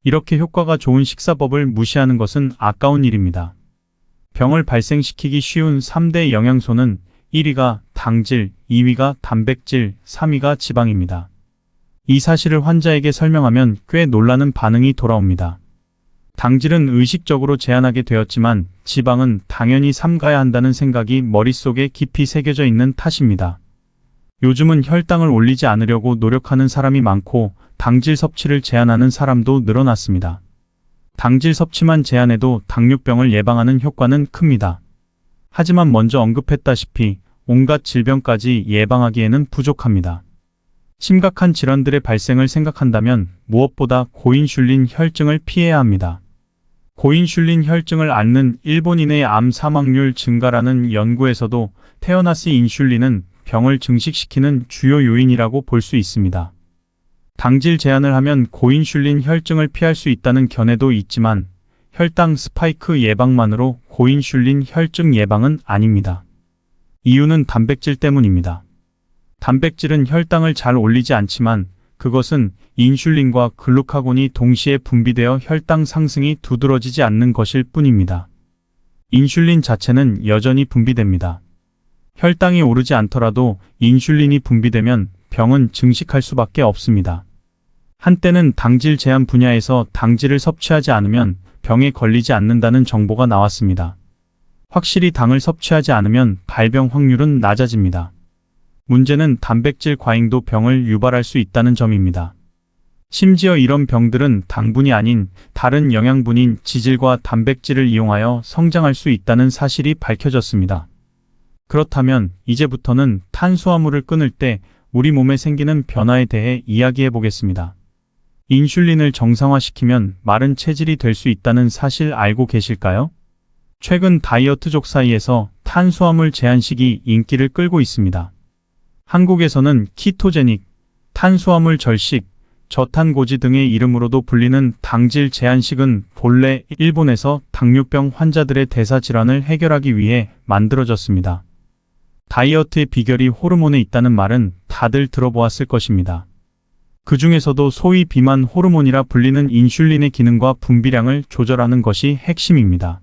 이렇게 효과가 좋은 식사법을 무시하는 것은 아까운 일입니다. 병을 발생시키기 쉬운 3대 영양소는 1위가 당질, 2위가 단백질, 3위가 지방입니다. 이 사실을 환자에게 설명하면 꽤 놀라는 반응이 돌아옵니다. 당질은 의식적으로 제한하게 되었지만 지방은 당연히 삼가야 한다는 생각이 머릿속에 깊이 새겨져 있는 탓입니다. 요즘은 혈당을 올리지 않으려고 노력하는 사람이 많고 당질 섭취를 제한하는 사람도 늘어났습니다. 당질 섭취만 제한해도 당뇨병을 예방하는 효과는 큽니다. 하지만 먼저 언급했다시피 온갖 질병까지 예방하기에는 부족합니다. 심각한 질환들의 발생을 생각한다면 무엇보다 고인슐린 혈증을 피해야 합니다. 고인슐린 혈증을 앓는 일본인의 암 사망률 증가라는 연구에서도 태어나스 인슐린은 병을 증식시키는 주요 요인이라고 볼 수 있습니다. 당질 제한을 하면 고인슐린 혈증을 피할 수 있다는 견해도 있지만 혈당 스파이크 예방만으로 고인슐린 혈증 예방은 아닙니다. 이유는 단백질 때문입니다. 단백질은 혈당을 잘 올리지 않지만 그것은 인슐린과 글루카곤이 동시에 분비되어 혈당 상승이 두드러지지 않는 것일 뿐입니다. 인슐린 자체는 여전히 분비됩니다. 혈당이 오르지 않더라도 인슐린이 분비되면 병은 증식할 수밖에 없습니다. 한때는 당질 제한 분야에서 당질을 섭취하지 않으면 병에 걸리지 않는다는 정보가 나왔습니다. 확실히 당을 섭취하지 않으면 발병 확률은 낮아집니다. 문제는 단백질 과잉도 병을 유발할 수 있다는 점입니다. 심지어 이런 병들은 당분이 아닌 다른 영양분인 지질과 단백질을 이용하여 성장할 수 있다는 사실이 밝혀졌습니다. 그렇다면 이제부터는 탄수화물을 끊을 때 우리 몸에 생기는 변화에 대해 이야기해 보겠습니다. 인슐린을 정상화시키면 마른 체질이 될 수 있다는 사실 알고 계실까요? 최근 다이어트족 사이에서 탄수화물 제한식이 인기를 끌고 있습니다. 한국에서는 키토제닉, 탄수화물 절식, 저탄고지 등의 이름으로도 불리는 당질 제한식은 본래 일본에서 당뇨병 환자들의 대사질환을 해결하기 위해 만들어졌습니다. 다이어트의 비결이 호르몬에 있다는 말은 다들 들어보았을 것입니다. 그 중에서도 소위 비만 호르몬이라 불리는 인슐린의 기능과 분비량을 조절하는 것이 핵심입니다.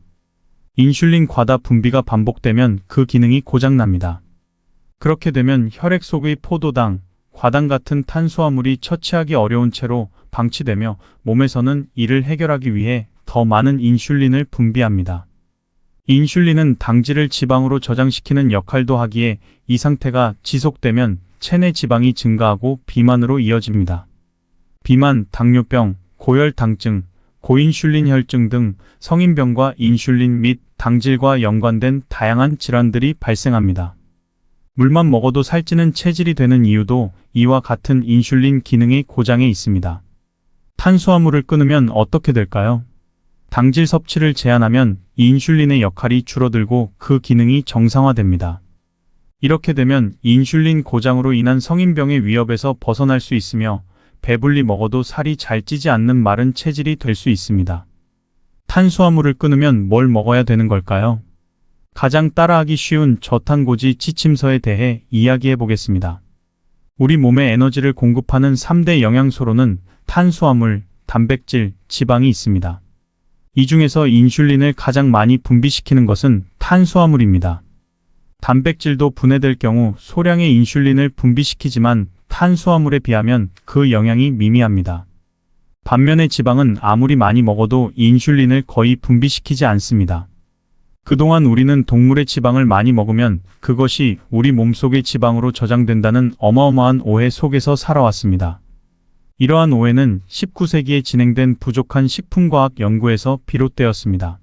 인슐린 과다 분비가 반복되면 그 기능이 고장납니다. 그렇게 되면 혈액 속의 포도당, 과당 같은 탄수화물이 처치하기 어려운 채로 방치되며 몸에서는 이를 해결하기 위해 더 많은 인슐린을 분비합니다. 인슐린은 당질을 지방으로 저장시키는 역할도 하기에 이 상태가 지속되면 체내 지방이 증가하고 비만으로 이어집니다. 비만, 당뇨병, 고혈당증, 고인슐린 혈증 등 성인병과 인슐린 및 당질과 연관된 다양한 질환들이 발생합니다. 물만 먹어도 살찌는 체질이 되는 이유도 이와 같은 인슐린 기능의 고장에 있습니다. 탄수화물을 끊으면 어떻게 될까요? 당질 섭취를 제한하면 인슐린의 역할이 줄어들고 그 기능이 정상화됩니다. 이렇게 되면 인슐린 고장으로 인한 성인병의 위협에서 벗어날 수 있으며 배불리 먹어도 살이 잘 찌지 않는 마른 체질이 될 수 있습니다. 탄수화물을 끊으면 뭘 먹어야 되는 걸까요? 가장 따라하기 쉬운 저탄고지 지침서에 대해 이야기해 보겠습니다. 우리 몸에 에너지를 공급하는 3대 영양소로는 탄수화물, 단백질, 지방이 있습니다. 이 중에서 인슐린을 가장 많이 분비시키는 것은 탄수화물입니다. 단백질도 분해될 경우 소량의 인슐린을 분비시키지만 탄수화물에 비하면 그 영향이 미미합니다. 반면에 지방은 아무리 많이 먹어도 인슐린을 거의 분비시키지 않습니다. 그동안 우리는 동물의 지방을 많이 먹으면 그것이 우리 몸속의 지방으로 저장된다는 어마어마한 오해 속에서 살아왔습니다. 이러한 오해는 19세기에 진행된 부족한 식품과학 연구에서 비롯되었습니다.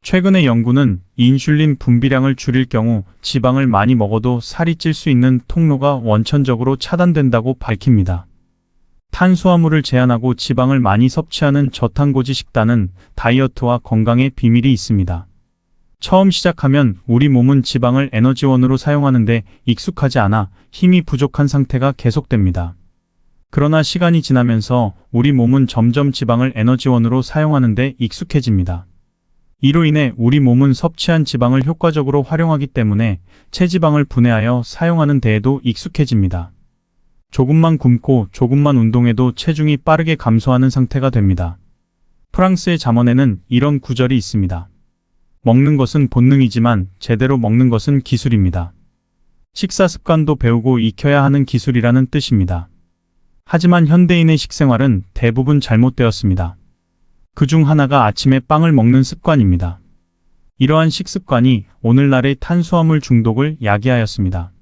최근의 연구는 인슐린 분비량을 줄일 경우 지방을 많이 먹어도 살이 찔 수 있는 통로가 원천적으로 차단된다고 밝힙니다. 탄수화물을 제한하고 지방을 많이 섭취하는 저탄고지 식단은 다이어트와 건강의 비밀이 있습니다. 처음 시작하면 우리 몸은 지방을 에너지원으로 사용하는데 익숙하지 않아 힘이 부족한 상태가 계속됩니다. 그러나 시간이 지나면서 우리 몸은 점점 지방을 에너지원으로 사용하는데 익숙해집니다. 이로 인해 우리 몸은 섭취한 지방을 효과적으로 활용하기 때문에 체지방을 분해하여 사용하는 데에도 익숙해집니다. 조금만 굶고 조금만 운동해도 체중이 빠르게 감소하는 상태가 됩니다. 프랑스의 잠언에는 이런 구절이 있습니다. 먹는 것은 본능이지만 제대로 먹는 것은 기술입니다. 식사 습관도 배우고 익혀야 하는 기술이라는 뜻입니다. 하지만 현대인의 식생활은 대부분 잘못되었습니다. 그중 하나가 아침에 빵을 먹는 습관입니다. 이러한 식습관이 오늘날의 탄수화물 중독을 야기하였습니다.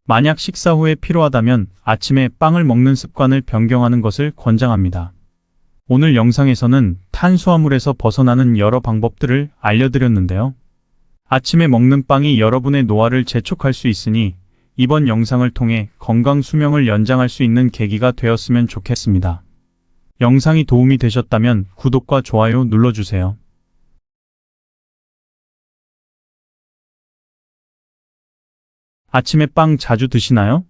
만약 식사 후에 피로하다면 아침에 빵을 먹는 습관을 변경하는 것을 권장합니다. 오늘 영상에서는 탄수화물에서 벗어나는 여러 방법들을 알려드렸는데요. 아침에 먹는 빵이 여러분의 노화를 재촉할 수 있으니 이번 영상을 통해 건강 수명을 연장할 수 있는 계기가 되었으면 좋겠습니다. 영상이 도움이 되셨다면 구독과 좋아요 눌러주세요. 아침에 빵 자주 드시나요?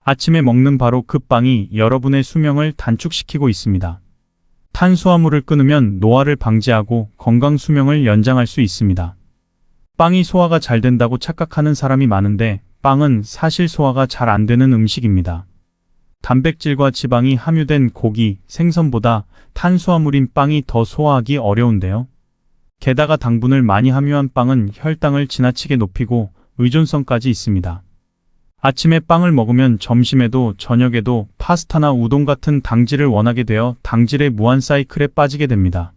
아침에 먹는 바로 그 빵이 여러분의 수명을 단축시키고 있습니다. 탄수화물을 끊으면 노화를 방지하고 건강 수명을 연장할 수 있습니다. 빵이 소화가 잘 된다고 착각하는 사람이 많은데 빵은 사실 소화가 잘 안 되는 음식입니다. 단백질과 지방이 함유된 고기, 생선보다 탄수화물인 빵이 더 소화하기 어려운데요. 게다가 당분을 많이 함유한 빵은 혈당을 지나치게 높이고 의존성까지 있습니다. 아침에 빵을 먹으면 점심에도 저녁에도 파스타나 우동 같은 당질을 원하게 되어 당질의 무한 사이클에 빠지게 됩니다.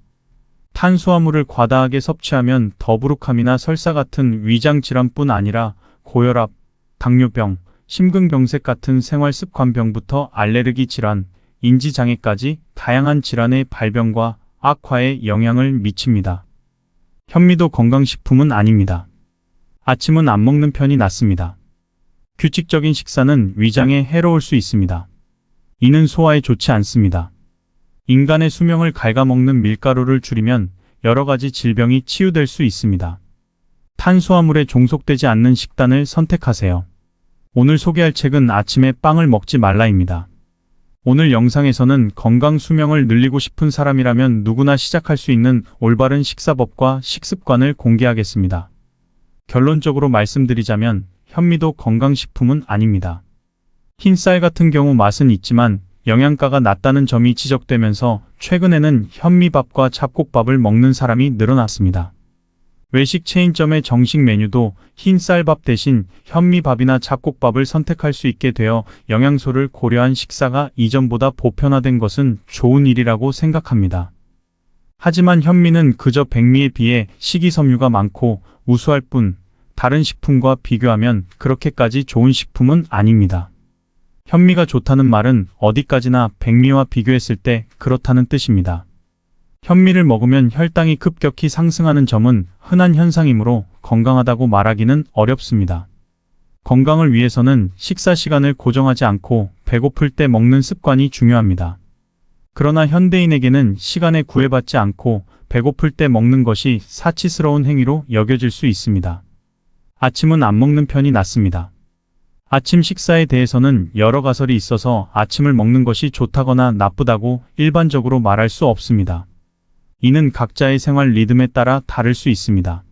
탄수화물을 과다하게 섭취하면 더부룩함이나 설사 같은 위장 질환뿐 아니라 고혈압, 당뇨병, 심근경색 같은 생활습관병부터 알레르기 질환, 인지장애까지 다양한 질환의 발병과 악화에 영향을 미칩니다. 현미도 건강식품은 아닙니다. 아침은 안 먹는 편이 낫습니다. 규칙적인 식사는 위장에 해로울 수 있습니다. 이는 소화에 좋지 않습니다. 인간의 수명을 갉아먹는 밀가루를 줄이면 여러 가지 질병이 치유될 수 있습니다. 탄수화물에 종속되지 않는 식단을 선택하세요. 오늘 소개할 책은 아침에 빵을 먹지 말라입니다. 오늘 영상에서는 건강 수명을 늘리고 싶은 사람이라면 누구나 시작할 수 있는 올바른 식사법과 식습관을 공개하겠습니다. 결론적으로 말씀드리자면 현미도 건강식품은 아닙니다. 흰쌀 같은 경우 맛은 있지만 영양가가 낮다는 점이 지적되면서 최근에는 현미밥과 잡곡밥을 먹는 사람이 늘어났습니다. 외식 체인점의 정식 메뉴도 흰쌀밥 대신 현미밥이나 잡곡밥을 선택할 수 있게 되어 영양소를 고려한 식사가 이전보다 보편화된 것은 좋은 일이라고 생각합니다. 하지만 현미는 그저 백미에 비해 식이섬유가 많고 우수할 뿐 다른 식품과 비교하면 그렇게까지 좋은 식품은 아닙니다. 현미가 좋다는 말은 어디까지나 백미와 비교했을 때 그렇다는 뜻입니다. 현미를 먹으면 혈당이 급격히 상승하는 점은 흔한 현상이므로 건강하다고 말하기는 어렵습니다. 건강을 위해서는 식사 시간을 고정하지 않고 배고플 때 먹는 습관이 중요합니다. 그러나 현대인에게는 시간에 구애받지 않고 배고플 때 먹는 것이 사치스러운 행위로 여겨질 수 있습니다. 아침은 안 먹는 편이 낫습니다. 아침 식사에 대해서는 여러 가설이 있어서 아침을 먹는 것이 좋다거나 나쁘다고 일반적으로 말할 수 없습니다. 이는 각자의 생활 리듬에 따라 다를 수 있습니다.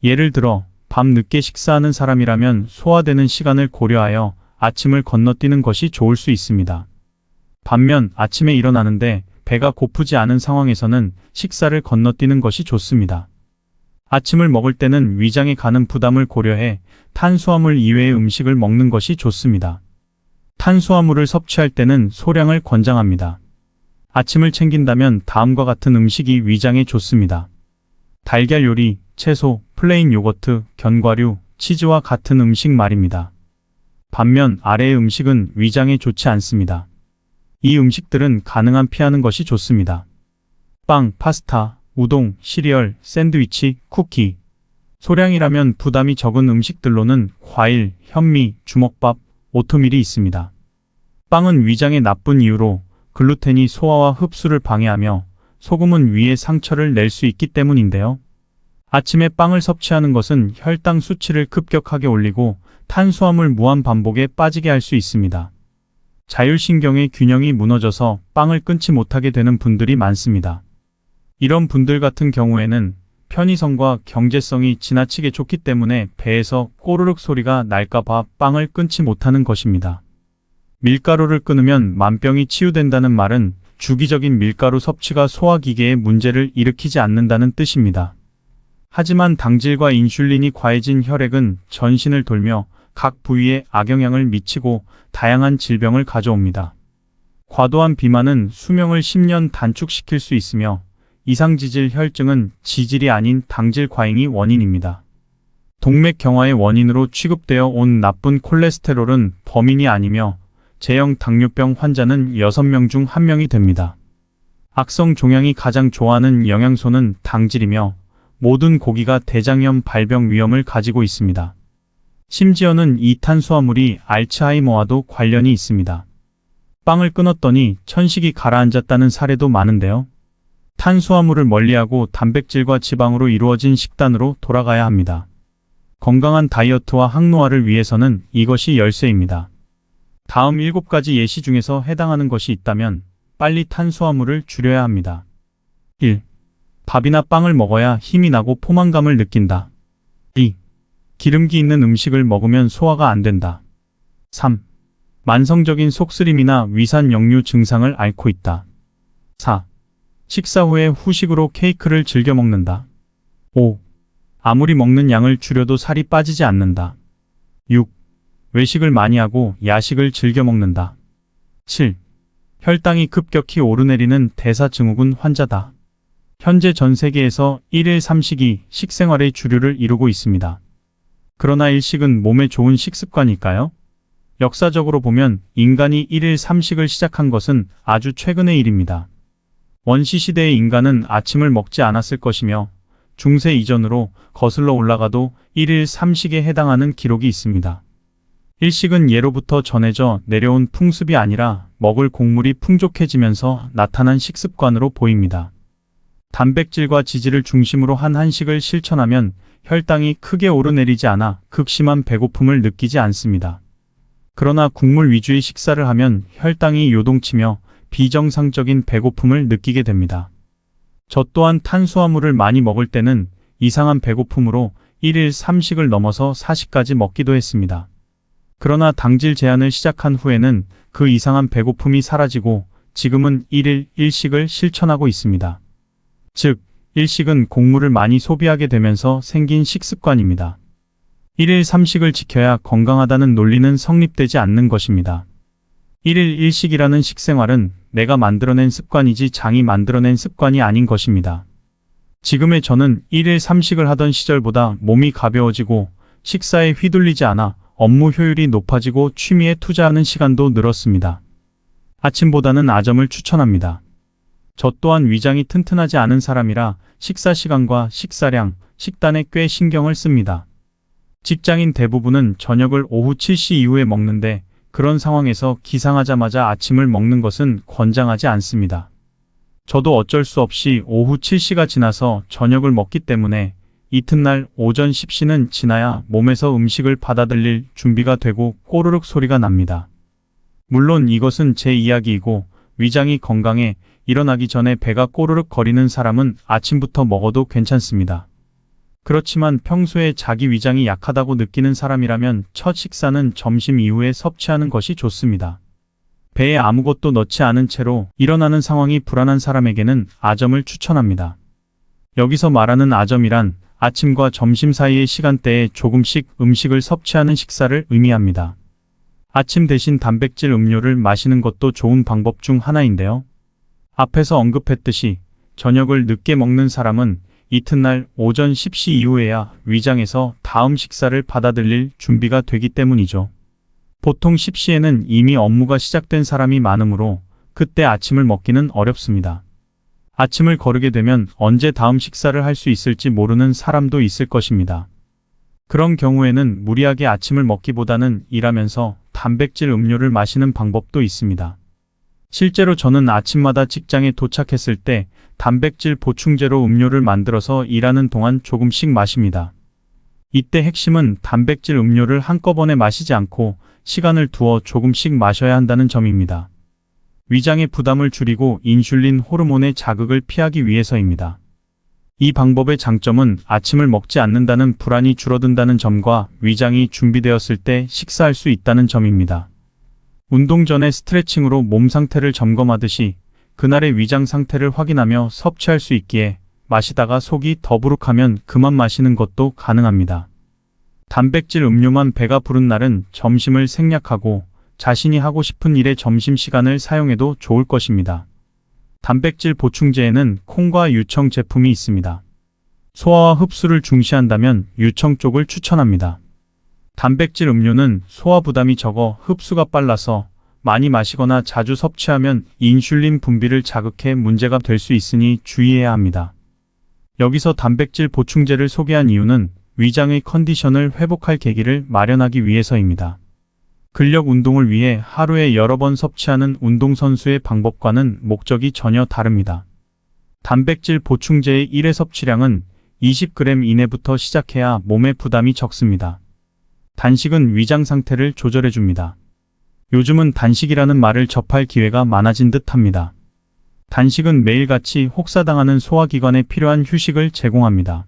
예를 들어 밤 늦게 식사하는 사람이라면 소화되는 시간을 고려하여 아침을 건너뛰는 것이 좋을 수 있습니다. 반면 아침에 일어나는데 배가 고프지 않은 상황에서는 식사를 건너뛰는 것이 좋습니다. 아침을 먹을 때는 위장에 가는 부담을 고려해 탄수화물 이외의 음식을 먹는 것이 좋습니다. 탄수화물을 섭취할 때는 소량을 권장합니다. 아침을 챙긴다면 다음과 같은 음식이 위장에 좋습니다. 달걀 요리, 채소, 플레인 요거트, 견과류, 치즈와 같은 음식 말입니다. 반면 아래의 음식은 위장에 좋지 않습니다. 이 음식들은 가능한 피하는 것이 좋습니다. 빵, 파스타, 우동, 시리얼, 샌드위치, 쿠키. 소량이라면 부담이 적은 음식들로는 과일, 현미, 주먹밥, 오트밀이 있습니다. 빵은 위장에 나쁜 이유로 글루텐이 소화와 흡수를 방해하며 소금은 위에 상처를 낼 수 있기 때문인데요. 아침에 빵을 섭취하는 것은 혈당 수치를 급격하게 올리고 탄수화물 무한 반복에 빠지게 할 수 있습니다. 자율신경의 균형이 무너져서 빵을 끊지 못하게 되는 분들이 많습니다. 이런 분들 같은 경우에는 편의성과 경제성이 지나치게 좋기 때문에 배에서 꼬르륵 소리가 날까 봐 빵을 끊지 못하는 것입니다. 밀가루를 끊으면 만병이 치유된다는 말은 주기적인 밀가루 섭취가 소화기계에 문제를 일으키지 않는다는 뜻입니다. 하지만 당질과 인슐린이 과해진 혈액은 전신을 돌며 각 부위에 악영향을 미치고 다양한 질병을 가져옵니다. 과도한 비만은 수명을 10년 단축시킬 수 있으며 이상지질 혈증은 지질이 아닌 당질 과잉이 원인입니다. 동맥경화의 원인으로 취급되어 온 나쁜 콜레스테롤은 범인이 아니며 제형 당뇨병 환자는 6명 중 1명이 됩니다. 악성 종양이 가장 좋아하는 영양소는 당질이며 모든 고기가 대장염 발병 위험을 가지고 있습니다. 심지어는 이 탄수화물이 알츠하이머와도 관련이 있습니다. 빵을 끊었더니 천식이 가라앉았다는 사례도 많은데요. 탄수화물을 멀리하고 단백질과 지방으로 이루어진 식단으로 돌아가야 합니다. 건강한 다이어트와 항노화를 위해서는 이것이 열쇠입니다. 다음 7가지 예시 중에서 해당하는 것이 있다면 빨리 탄수화물을 줄여야 합니다. 1. 밥이나 빵을 먹어야 힘이 나고 포만감을 느낀다. 2. 기름기 있는 음식을 먹으면 소화가 안 된다. 3. 만성적인 속쓰림이나 위산 역류 증상을 앓고 있다. 4. 식사 후에 후식으로 케이크를 즐겨 먹는다. 5. 아무리 먹는 양을 줄여도 살이 빠지지 않는다. 6. 외식을 많이 하고 야식을 즐겨 먹는다. 7. 혈당이 급격히 오르내리는 대사증후군 환자다. 현재 전 세계에서 1일 3식이 식생활의 주류를 이루고 있습니다. 그러나 일식은 몸에 좋은 식습관일까요? 역사적으로 보면 인간이 1일 3식을 시작한 것은 아주 최근의 일입니다. 원시시대의 인간은 아침을 먹지 않았을 것이며 중세 이전으로 거슬러 올라가도 1일 3식에 해당하는 기록이 있습니다. 일식은 예로부터 전해져 내려온 풍습이 아니라 먹을 곡물이 풍족해지면서 나타난 식습관으로 보입니다. 단백질과 지질을 중심으로 한 한식을 실천하면 혈당이 크게 오르내리지 않아 극심한 배고픔을 느끼지 않습니다. 그러나 국물 위주의 식사를 하면 혈당이 요동치며 비정상적인 배고픔을 느끼게 됩니다. 저 또한 탄수화물을 많이 먹을 때는 이상한 배고픔으로 1일 3식을 넘어서 4식까지 먹기도 했습니다. 그러나 당질 제한을 시작한 후에는 그 이상한 배고픔이 사라지고 지금은 1일 1식을 실천하고 있습니다. 즉, 일식은 곡물을 많이 소비하게 되면서 생긴 식습관입니다. 1일 3식을 지켜야 건강하다는 논리는 성립되지 않는 것입니다. 1일 1식이라는 식생활은 내가 만들어낸 습관이지 장이 만들어낸 습관이 아닌 것입니다. 지금의 저는 1일 3식을 하던 시절보다 몸이 가벼워지고 식사에 휘둘리지 않아 업무 효율이 높아지고 취미에 투자하는 시간도 늘었습니다. 아침보다는 아점을 추천합니다. 저 또한 위장이 튼튼하지 않은 사람이라 식사 시간과 식사량, 식단에 꽤 신경을 씁니다. 직장인 대부분은 저녁을 오후 7시 이후에 먹는데 그런 상황에서 기상하자마자 아침을 먹는 것은 권장하지 않습니다. 저도 어쩔 수 없이 오후 7시가 지나서 저녁을 먹기 때문에 이튿날 오전 10시는 지나야 몸에서 음식을 받아들일 준비가 되고 꼬르륵 소리가 납니다. 물론 이것은 제 이야기이고 위장이 건강해 일어나기 전에 배가 꼬르륵 거리는 사람은 아침부터 먹어도 괜찮습니다. 그렇지만 평소에 자기 위장이 약하다고 느끼는 사람이라면 첫 식사는 점심 이후에 섭취하는 것이 좋습니다. 배에 아무것도 넣지 않은 채로 일어나는 상황이 불안한 사람에게는 아점을 추천합니다. 여기서 말하는 아점이란 아침과 점심 사이의 시간대에 조금씩 음식을 섭취하는 식사를 의미합니다. 아침 대신 단백질 음료를 마시는 것도 좋은 방법 중 하나인데요. 앞에서 언급했듯이 저녁을 늦게 먹는 사람은 이튿날 오전 10시 이후에야 위장에서 다음 식사를 받아들일 준비가 되기 때문이죠. 보통 10시에는 이미 업무가 시작된 사람이 많으므로 그때 아침을 먹기는 어렵습니다. 아침을 거르게 되면 언제 다음 식사를 할 수 있을지 모르는 사람도 있을 것입니다. 그런 경우에는 무리하게 아침을 먹기보다는 일하면서 단백질 음료를 마시는 방법도 있습니다. 실제로 저는 아침마다 직장에 도착했을 때 단백질 보충제로 음료를 만들어서 일하는 동안 조금씩 마십니다. 이때 핵심은 단백질 음료를 한꺼번에 마시지 않고 시간을 두어 조금씩 마셔야 한다는 점입니다. 위장의 부담을 줄이고 인슐린 호르몬의 자극을 피하기 위해서입니다. 이 방법의 장점은 아침을 먹지 않는다는 불안이 줄어든다는 점과 위장이 준비되었을 때 식사할 수 있다는 점입니다. 운동 전에 스트레칭으로 몸 상태를 점검하듯이 그날의 위장 상태를 확인하며 섭취할 수 있기에 마시다가 속이 더부룩하면 그만 마시는 것도 가능합니다. 단백질 음료만 배가 부른 날은 점심을 생략하고 자신이 하고 싶은 일에 점심시간을 사용해도 좋을 것입니다. 단백질 보충제에는 콩과 유청 제품이 있습니다. 소화와 흡수를 중시한다면 유청 쪽을 추천합니다. 단백질 음료는 소화 부담이 적어 흡수가 빨라서 많이 마시거나 자주 섭취하면 인슐린 분비를 자극해 문제가 될 수 있으니 주의해야 합니다. 여기서 단백질 보충제를 소개한 이유는 위장의 컨디션을 회복할 계기를 마련하기 위해서입니다. 근력 운동을 위해 하루에 여러 번 섭취하는 운동선수의 방법과는 목적이 전혀 다릅니다. 단백질 보충제의 1회 섭취량은 20g 이내부터 시작해야 몸에 부담이 적습니다. 단식은 위장 상태를 조절해줍니다. 요즘은 단식이라는 말을 접할 기회가 많아진 듯합니다. 단식은 매일같이 혹사당하는 소화기관에 필요한 휴식을 제공합니다.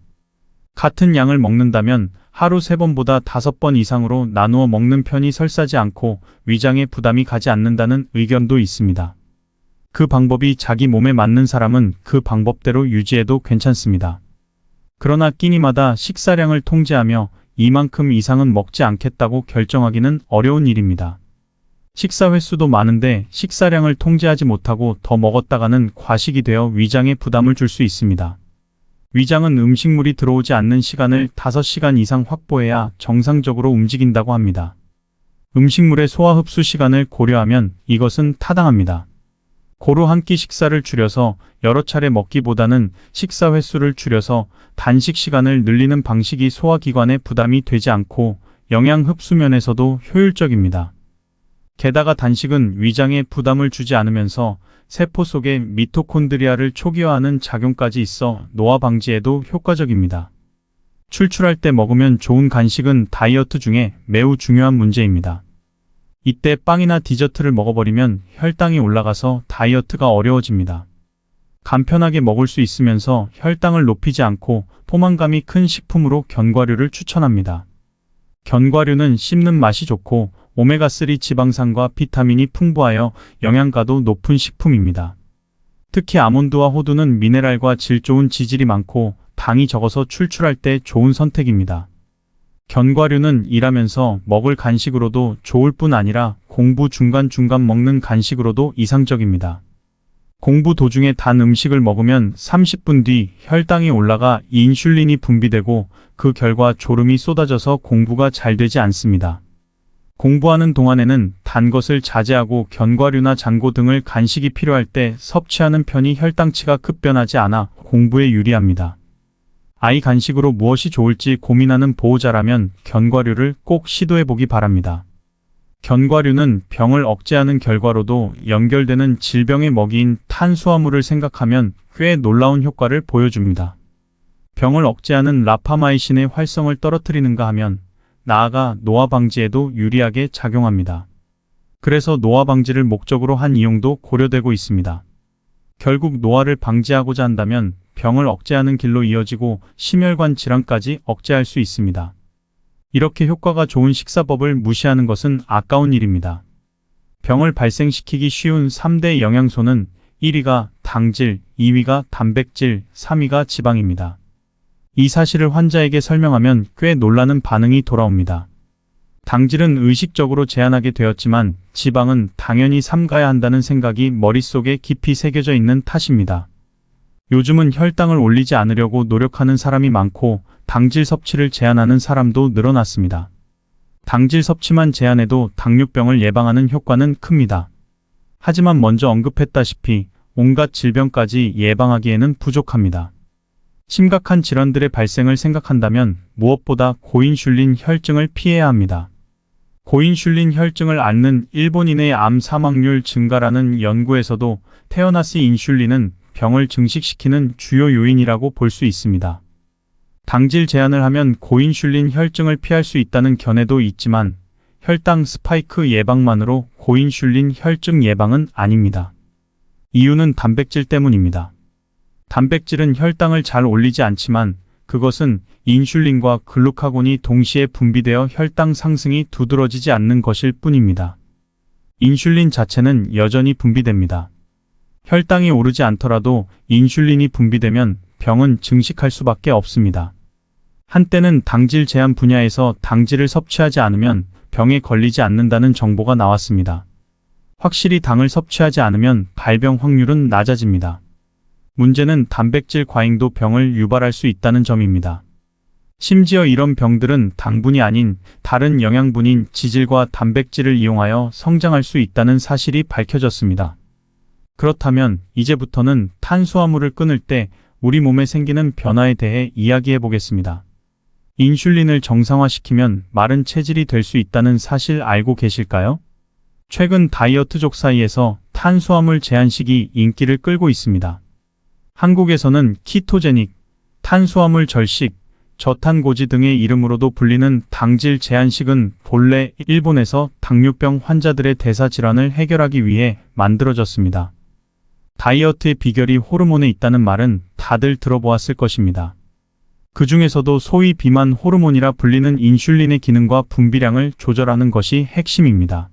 같은 양을 먹는다면 하루 3번보다 5번 이상으로 나누어 먹는 편이 설사지 않고 위장에 부담이 가지 않는다는 의견도 있습니다. 그 방법이 자기 몸에 맞는 사람은 그 방법대로 유지해도 괜찮습니다. 그러나 끼니마다 식사량을 통제하며 이만큼 이상은 먹지 않겠다고 결정하기는 어려운 일입니다. 식사 횟수도 많은데 식사량을 통제하지 못하고 더 먹었다가는 과식이 되어 위장에 부담을 줄 수 있습니다. 위장은 음식물이 들어오지 않는 시간을 5시간 이상 확보해야 정상적으로 움직인다고 합니다. 음식물의 소화 흡수 시간을 고려하면 이것은 타당합니다. 고루 한 끼 식사를 줄여서 여러 차례 먹기보다는 식사 횟수를 줄여서 단식 시간을 늘리는 방식이 소화기관에 부담이 되지 않고 영양 흡수 면에서도 효율적입니다. 게다가 단식은 위장에 부담을 주지 않으면서 세포 속의 미토콘드리아를 초기화하는 작용까지 있어 노화 방지에도 효과적입니다. 출출할 때 먹으면 좋은 간식은 다이어트 중에 매우 중요한 문제입니다. 이때 빵이나 디저트를 먹어버리면 혈당이 올라가서 다이어트가 어려워집니다. 간편하게 먹을 수 있으면서 혈당을 높이지 않고 포만감이 큰 식품으로 견과류를 추천합니다. 견과류는 씹는 맛이 좋고 오메가3 지방산과 비타민이 풍부하여 영양가도 높은 식품입니다. 특히 아몬드와 호두는 미네랄과 질 좋은 지질이 많고 당이 적어서 출출할 때 좋은 선택입니다. 견과류는 일하면서 먹을 간식으로도 좋을 뿐 아니라 공부 중간중간 먹는 간식으로도 이상적입니다. 공부 도중에 단 음식을 먹으면 30분 뒤 혈당이 올라가 인슐린이 분비되고 그 결과 졸음이 쏟아져서 공부가 잘 되지 않습니다. 공부하는 동안에는 단 것을 자제하고 견과류나 장고 등을 간식이 필요할 때 섭취하는 편이 혈당치가 급변하지 않아 공부에 유리합니다. 아이 간식으로 무엇이 좋을지 고민하는 보호자라면 견과류를 꼭 시도해보기 바랍니다. 견과류는 병을 억제하는 결과로도 연결되는 질병의 먹이인 탄수화물을 생각하면 꽤 놀라운 효과를 보여줍니다. 병을 억제하는 라파마이신의 활성을 떨어뜨리는가 하면 나아가 노화 방지에도 유리하게 작용합니다. 그래서 노화 방지를 목적으로 한 이용도 고려되고 있습니다. 결국 노화를 방지하고자 한다면 병을 억제하는 길로 이어지고 심혈관 질환까지 억제할 수 있습니다. 이렇게 효과가 좋은 식사법을 무시하는 것은 아까운 일입니다. 병을 발생시키기 쉬운 3대 영양소는 1위가 당질, 2위가 단백질, 3위가 지방입니다. 이 사실을 환자에게 설명하면 꽤 놀라는 반응이 돌아옵니다. 당질은 의식적으로 제한하게 되었지만 지방은 당연히 삼가야 한다는 생각이 머릿속에 깊이 새겨져 있는 탓입니다. 요즘은 혈당을 올리지 않으려고 노력하는 사람이 많고 당질 섭취를 제한하는 사람도 늘어났습니다. 당질 섭취만 제한해도 당뇨병을 예방하는 효과는 큽니다. 하지만 먼저 언급했다시피 온갖 질병까지 예방하기에는 부족합니다. 심각한 질환들의 발생을 생각한다면 무엇보다 고인슐린 혈증을 피해야 합니다. 고인슐린 혈증을 앓는 일본인의 암 사망률 증가라는 연구에서도 태어나스 인슐린은 병을 증식시키는 주요 요인이라고 볼 수 있습니다. 당질 제한을 하면 고인슐린 혈증을 피할 수 있다는 견해도 있지만 혈당 스파이크 예방만으로 고인슐린 혈증 예방은 아닙니다. 이유는 단백질 때문입니다. 단백질은 혈당을 잘 올리지 않지만 그것은 인슐린과 글루카곤이 동시에 분비되어 혈당 상승이 두드러지지 않는 것일 뿐입니다. 인슐린 자체는 여전히 분비됩니다. 혈당이 오르지 않더라도 인슐린이 분비되면 병은 증식할 수밖에 없습니다. 한때는 당질 제한 분야에서 당질을 섭취하지 않으면 병에 걸리지 않는다는 정보가 나왔습니다. 확실히 당을 섭취하지 않으면 발병 확률은 낮아집니다. 문제는 단백질 과잉도 병을 유발할 수 있다는 점입니다. 심지어 이런 병들은 당분이 아닌 다른 영양분인 지질과 단백질을 이용하여 성장할 수 있다는 사실이 밝혀졌습니다. 그렇다면 이제부터는 탄수화물을 끊을 때 우리 몸에 생기는 변화에 대해 이야기해 보겠습니다. 인슐린을 정상화시키면 마른 체질이 될 수 있다는 사실 알고 계실까요? 최근 다이어트족 사이에서 탄수화물 제한식이 인기를 끌고 있습니다. 한국에서는 키토제닉, 탄수화물 절식, 저탄고지 등의 이름으로도 불리는 당질 제한식은 본래 일본에서 당뇨병 환자들의 대사질환을 해결하기 위해 만들어졌습니다. 다이어트의 비결이 호르몬에 있다는 말은 다들 들어보았을 것입니다. 그 중에서도 소위 비만 호르몬이라 불리는 인슐린의 기능과 분비량을 조절하는 것이 핵심입니다.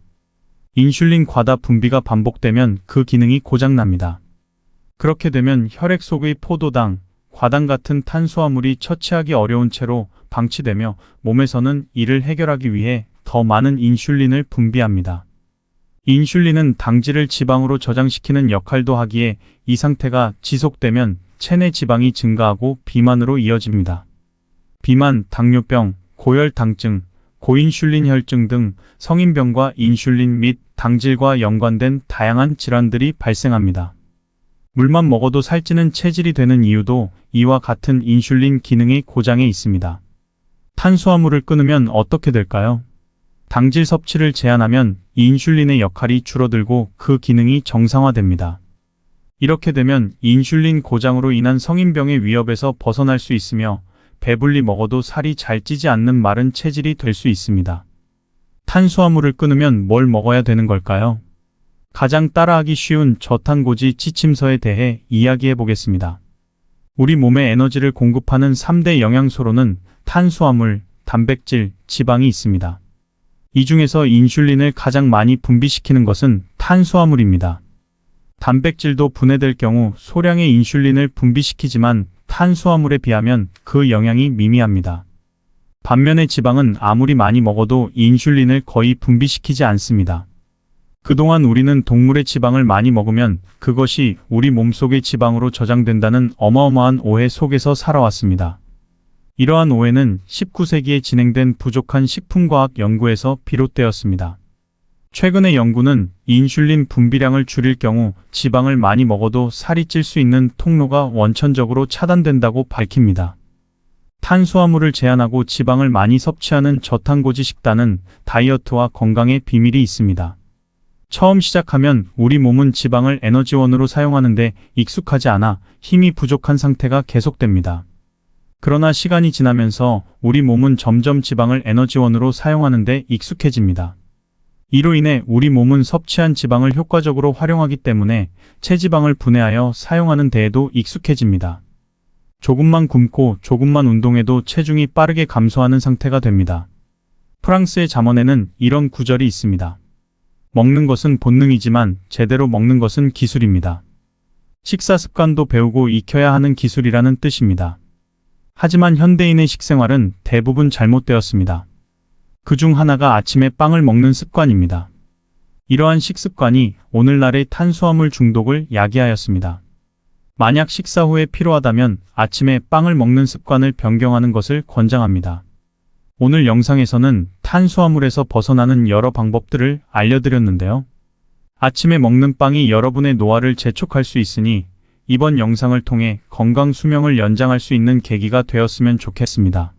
인슐린 과다 분비가 반복되면 그 기능이 고장납니다. 그렇게 되면 혈액 속의 포도당, 과당 같은 탄수화물이 처치하기 어려운 채로 방치되며 몸에서는 이를 해결하기 위해 더 많은 인슐린을 분비합니다. 인슐린은 당질을 지방으로 저장시키는 역할도 하기에 이 상태가 지속되면 체내 지방이 증가하고 비만으로 이어집니다. 비만, 당뇨병, 고혈당증, 고인슐린 혈증 등 성인병과 인슐린 및 당질과 연관된 다양한 질환들이 발생합니다. 물만 먹어도 살찌는 체질이 되는 이유도 이와 같은 인슐린 기능의 고장에 있습니다. 탄수화물을 끊으면 어떻게 될까요? 당질 섭취를 제한하면 인슐린의 역할이 줄어들고 그 기능이 정상화됩니다. 이렇게 되면 인슐린 고장으로 인한 성인병의 위협에서 벗어날 수 있으며 배불리 먹어도 살이 잘 찌지 않는 마른 체질이 될 수 있습니다. 탄수화물을 끊으면 뭘 먹어야 되는 걸까요? 가장 따라하기 쉬운 저탄고지 지침서에 대해 이야기해 보겠습니다. 우리 몸에 에너지를 공급하는 3대 영양소로는 탄수화물, 단백질, 지방이 있습니다. 이 중에서 인슐린을 가장 많이 분비시키는 것은 탄수화물입니다. 단백질도 분해될 경우 소량의 인슐린을 분비시키지만 탄수화물에 비하면 그 영향이 미미합니다. 반면에 지방은 아무리 많이 먹어도 인슐린을 거의 분비시키지 않습니다. 그동안 우리는 동물의 지방을 많이 먹으면 그것이 우리 몸속의 지방으로 저장된다는 어마어마한 오해 속에서 살아왔습니다. 이러한 오해는 19세기에 진행된 부족한 식품과학 연구에서 비롯되었습니다. 최근의 연구는 인슐린 분비량을 줄일 경우 지방을 많이 먹어도 살이 찔 수 있는 통로가 원천적으로 차단된다고 밝힙니다. 탄수화물을 제한하고 지방을 많이 섭취하는 저탄고지 식단은 다이어트와 건강에 비밀이 있습니다. 처음 시작하면 우리 몸은 지방을 에너지원으로 사용하는데 익숙하지 않아 힘이 부족한 상태가 계속됩니다. 그러나 시간이 지나면서 우리 몸은 점점 지방을 에너지원으로 사용하는데 익숙해집니다. 이로 인해 우리 몸은 섭취한 지방을 효과적으로 활용하기 때문에 체지방을 분해하여 사용하는 데에도 익숙해집니다. 조금만 굶고 조금만 운동해도 체중이 빠르게 감소하는 상태가 됩니다. 프랑스의 잠언에는 이런 구절이 있습니다. 먹는 것은 본능이지만 제대로 먹는 것은 기술입니다. 식사 습관도 배우고 익혀야 하는 기술이라는 뜻입니다. 하지만 현대인의 식생활은 대부분 잘못되었습니다. 그중 하나가 아침에 빵을 먹는 습관입니다. 이러한 식습관이 오늘날의 탄수화물 중독을 야기하였습니다. 만약 식사 후에 피로하다면 아침에 빵을 먹는 습관을 변경하는 것을 권장합니다. 오늘 영상에서는 탄수화물에서 벗어나는 여러 방법들을 알려드렸는데요. 아침에 먹는 빵이 여러분의 노화를 재촉할 수 있으니 이번 영상을 통해 건강 수명을 연장할 수 있는 계기가 되었으면 좋겠습니다.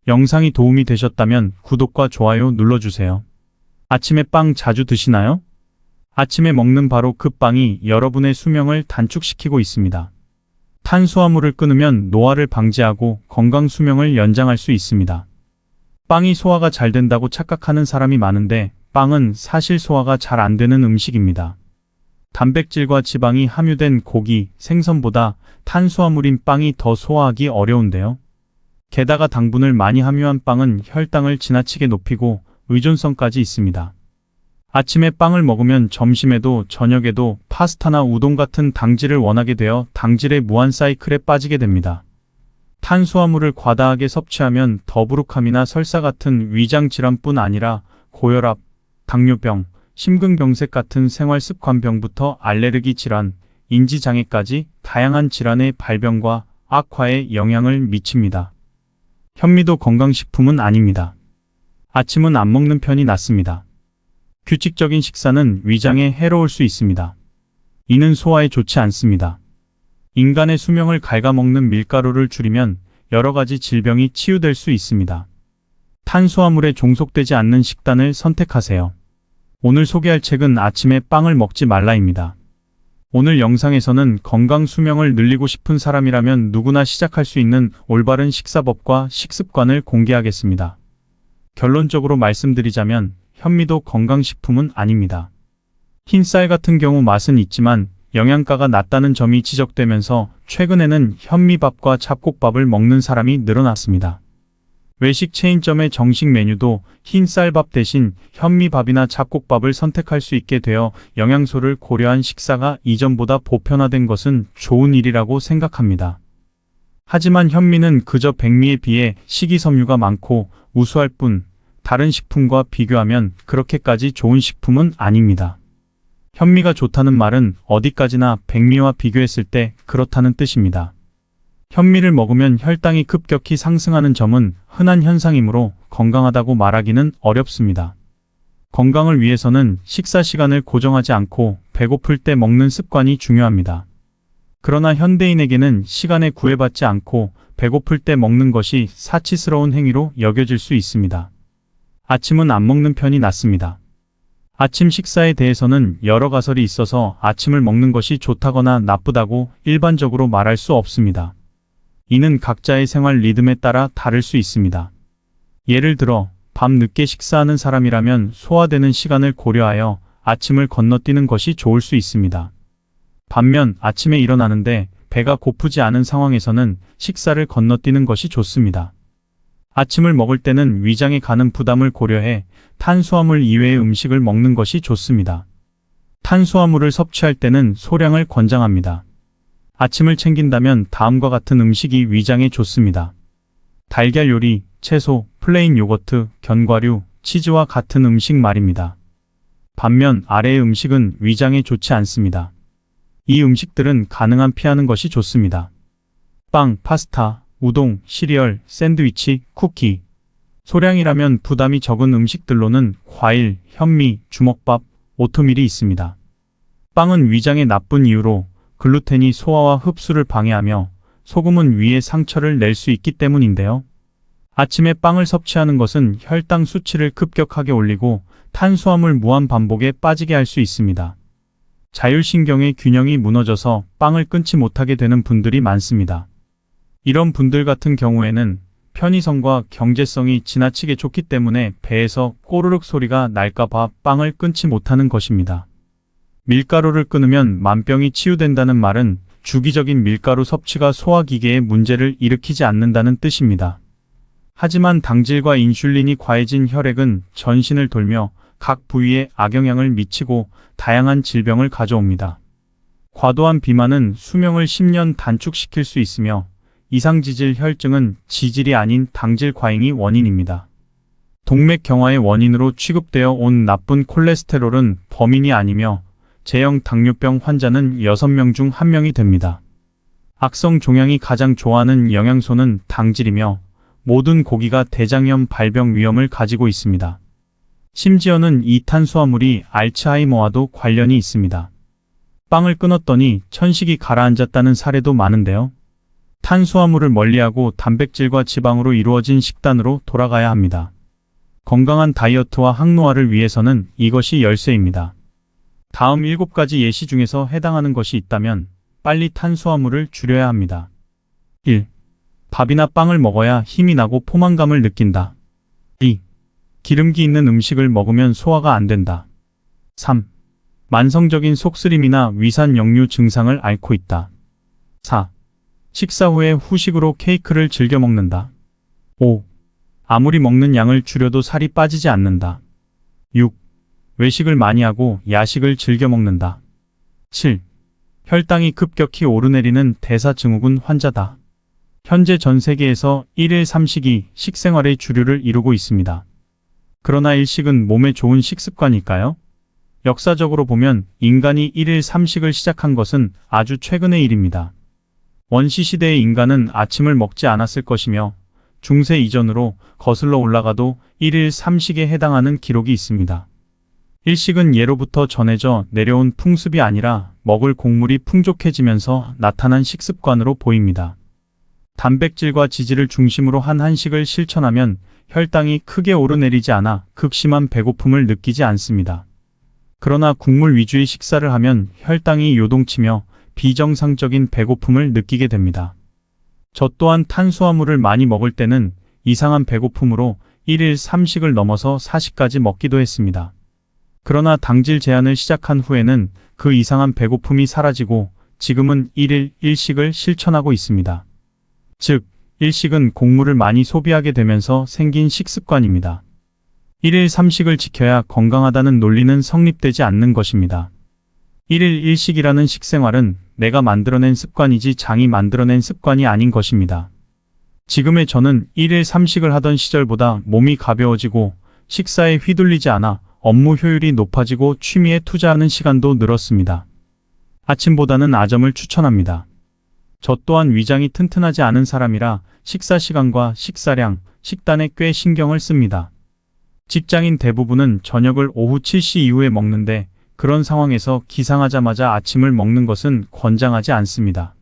영상이 도움이 되셨다면 구독과 좋아요 눌러주세요. 아침에 빵 자주 드시나요? 아침에 먹는 바로 그 빵이 여러분의 수명을 단축시키고 있습니다. 탄수화물을 끊으면 노화를 방지하고 건강 수명을 연장할 수 있습니다. 빵이 소화가 잘 된다고 착각하는 사람이 많은데 빵은 사실 소화가 잘 안 되는 음식입니다. 단백질과 지방이 함유된 고기, 생선보다 탄수화물인 빵이 더 소화하기 어려운데요. 게다가 당분을 많이 함유한 빵은 혈당을 지나치게 높이고 의존성까지 있습니다. 아침에 빵을 먹으면 점심에도 저녁에도 파스타나 우동 같은 당질을 원하게 되어 당질의 무한 사이클에 빠지게 됩니다. 탄수화물을 과다하게 섭취하면 더부룩함이나 설사 같은 위장 질환뿐 아니라 고혈압, 당뇨병, 심근경색 같은 생활습관병부터 알레르기 질환, 인지장애까지 다양한 질환의 발병과 악화에 영향을 미칩니다. 현미도 건강식품은 아닙니다. 아침은 안 먹는 편이 낫습니다. 규칙적인 식사는 위장에 해로울 수 있습니다. 이는 소화에 좋지 않습니다. 인간의 수명을 갉아먹는 밀가루를 줄이면 여러 가지 질병이 치유될 수 있습니다. 탄수화물에 종속되지 않는 식단을 선택하세요. 오늘 소개할 책은 아침에 빵을 먹지 말라입니다. 오늘 영상에서는 건강 수명을 늘리고 싶은 사람이라면 누구나 시작할 수 있는 올바른 식사법과 식습관을 공개하겠습니다. 결론적으로 말씀드리자면 현미도 건강식품은 아닙니다. 흰쌀 같은 경우 맛은 있지만 영양가가 낮다는 점이 지적되면서 최근에는 현미밥과 잡곡밥을 먹는 사람이 늘어났습니다. 외식 체인점의 정식 메뉴도 흰쌀밥 대신 현미밥이나 잡곡밥을 선택할 수 있게 되어 영양소를 고려한 식사가 이전보다 보편화된 것은 좋은 일이라고 생각합니다. 하지만 현미는 그저 백미에 비해 식이섬유가 많고 우수할 뿐 다른 식품과 비교하면 그렇게까지 좋은 식품은 아닙니다. 현미가 좋다는 말은 어디까지나 백미와 비교했을 때 그렇다는 뜻입니다. 현미를 먹으면 혈당이 급격히 상승하는 점은 흔한 현상이므로 건강하다고 말하기는 어렵습니다. 건강을 위해서는 식사 시간을 고정하지 않고 배고플 때 먹는 습관이 중요합니다. 그러나 현대인에게는 시간에 구애받지 않고 배고플 때 먹는 것이 사치스러운 행위로 여겨질 수 있습니다. 아침은 안 먹는 편이 낫습니다. 아침 식사에 대해서는 여러 가설이 있어서 아침을 먹는 것이 좋다거나 나쁘다고 일반적으로 말할 수 없습니다. 이는 각자의 생활 리듬에 따라 다를 수 있습니다. 예를 들어 밤 늦게 식사하는 사람이라면 소화되는 시간을 고려하여 아침을 건너뛰는 것이 좋을 수 있습니다. 반면 아침에 일어나는데 배가 고프지 않은 상황에서는 식사를 건너뛰는 것이 좋습니다. 아침을 먹을 때는 위장에 가는 부담을 고려해 탄수화물 이외의 음식을 먹는 것이 좋습니다. 탄수화물을 섭취할 때는 소량을 권장합니다. 아침을 챙긴다면 다음과 같은 음식이 위장에 좋습니다. 달걀 요리, 채소, 플레인 요거트, 견과류, 치즈와 같은 음식 말입니다. 반면 아래의 음식은 위장에 좋지 않습니다. 이 음식들은 가능한 피하는 것이 좋습니다. 빵, 파스타, 우동, 시리얼, 샌드위치, 쿠키. 소량이라면 부담이 적은 음식들로는 과일, 현미, 주먹밥, 오트밀이 있습니다. 빵은 위장에 나쁜 이유로 글루텐이 소화와 흡수를 방해하며 소금은 위에 상처를 낼 수 있기 때문인데요. 아침에 빵을 섭취하는 것은 혈당 수치를 급격하게 올리고 탄수화물 무한 반복에 빠지게 할 수 있습니다. 자율신경의 균형이 무너져서 빵을 끊지 못하게 되는 분들이 많습니다. 이런 분들 같은 경우에는 편의성과 경제성이 지나치게 좋기 때문에 배에서 꼬르륵 소리가 날까 봐 빵을 끊지 못하는 것입니다. 밀가루를 끊으면 만병이 치유된다는 말은 주기적인 밀가루 섭취가 소화기계에 문제를 일으키지 않는다는 뜻입니다. 하지만 당질과 인슐린이 과해진 혈액은 전신을 돌며 각 부위에 악영향을 미치고 다양한 질병을 가져옵니다. 과도한 비만은 수명을 10년 단축시킬 수 있으며 이상지질 혈증은 지질이 아닌 당질 과잉이 원인입니다. 동맥경화의 원인으로 취급되어 온 나쁜 콜레스테롤은 범인이 아니며 제형 당뇨병 환자는 6명 중 1명이 됩니다. 악성 종양이 가장 좋아하는 영양소는 당질이며 모든 고기가 대장염 발병 위험을 가지고 있습니다. 심지어는 이 탄수화물이 알츠하이머와도 관련이 있습니다. 빵을 끊었더니 천식이 가라앉았다는 사례도 많은데요. 탄수화물을 멀리하고 단백질과 지방으로 이루어진 식단으로 돌아가야 합니다. 건강한 다이어트와 항노화를 위해서는 이것이 열쇠입니다. 다음 7가지 예시 중에서 해당하는 것이 있다면 빨리 탄수화물을 줄여야 합니다. 1. 밥이나 빵을 먹어야 힘이 나고 포만감을 느낀다. 2. 기름기 있는 음식을 먹으면 소화가 안 된다. 3. 만성적인 속쓰림이나 위산 역류 증상을 앓고 있다. 4. 식사 후에 후식으로 케이크를 즐겨 먹는다. 5. 아무리 먹는 양을 줄여도 살이 빠지지 않는다. 6. 외식을 많이 하고 야식을 즐겨 먹는다. 7. 혈당이 급격히 오르내리는 대사증후군 환자다. 현재 전 세계에서 1일 3식이 식생활의 주류를 이루고 있습니다. 그러나 일식은 몸에 좋은 식습관일까요? 역사적으로 보면 인간이 1일 3식을 시작한 것은 아주 최근의 일입니다. 원시시대의 인간은 아침을 먹지 않았을 것이며 중세 이전으로 거슬러 올라가도 1일 3식에 해당하는 기록이 있습니다. 일식은 예로부터 전해져 내려온 풍습이 아니라 먹을 곡물이 풍족해지면서 나타난 식습관으로 보입니다. 단백질과 지질을 중심으로 한 한식을 실천하면 혈당이 크게 오르내리지 않아 극심한 배고픔을 느끼지 않습니다. 그러나 국물 위주의 식사를 하면 혈당이 요동치며 비정상적인 배고픔을 느끼게 됩니다. 저 또한 탄수화물을 많이 먹을 때는 이상한 배고픔으로 1일 3식을 넘어서 4식까지 먹기도 했습니다. 그러나 당질 제한을 시작한 후에는 그 이상한 배고픔이 사라지고 지금은 1일 1식을 실천하고 있습니다. 즉, 일식은 곡물을 많이 소비하게 되면서 생긴 식습관입니다. 1일 3식을 지켜야 건강하다는 논리는 성립되지 않는 것입니다. 1일 1식이라는 식생활은 내가 만들어낸 습관이지 장이 만들어낸 습관이 아닌 것입니다. 지금의 저는 1일 3식을 하던 시절보다 몸이 가벼워지고 식사에 휘둘리지 않아 업무 효율이 높아지고 취미에 투자하는 시간도 늘었습니다. 아침보다는 아점을 추천합니다. 저 또한 위장이 튼튼하지 않은 사람이라 식사 시간과 식사량, 식단에 꽤 신경을 씁니다. 직장인 대부분은 저녁을 오후 7시 이후에 먹는데 그런 상황에서 기상하자마자 아침을 먹는 것은 권장하지 않습니다.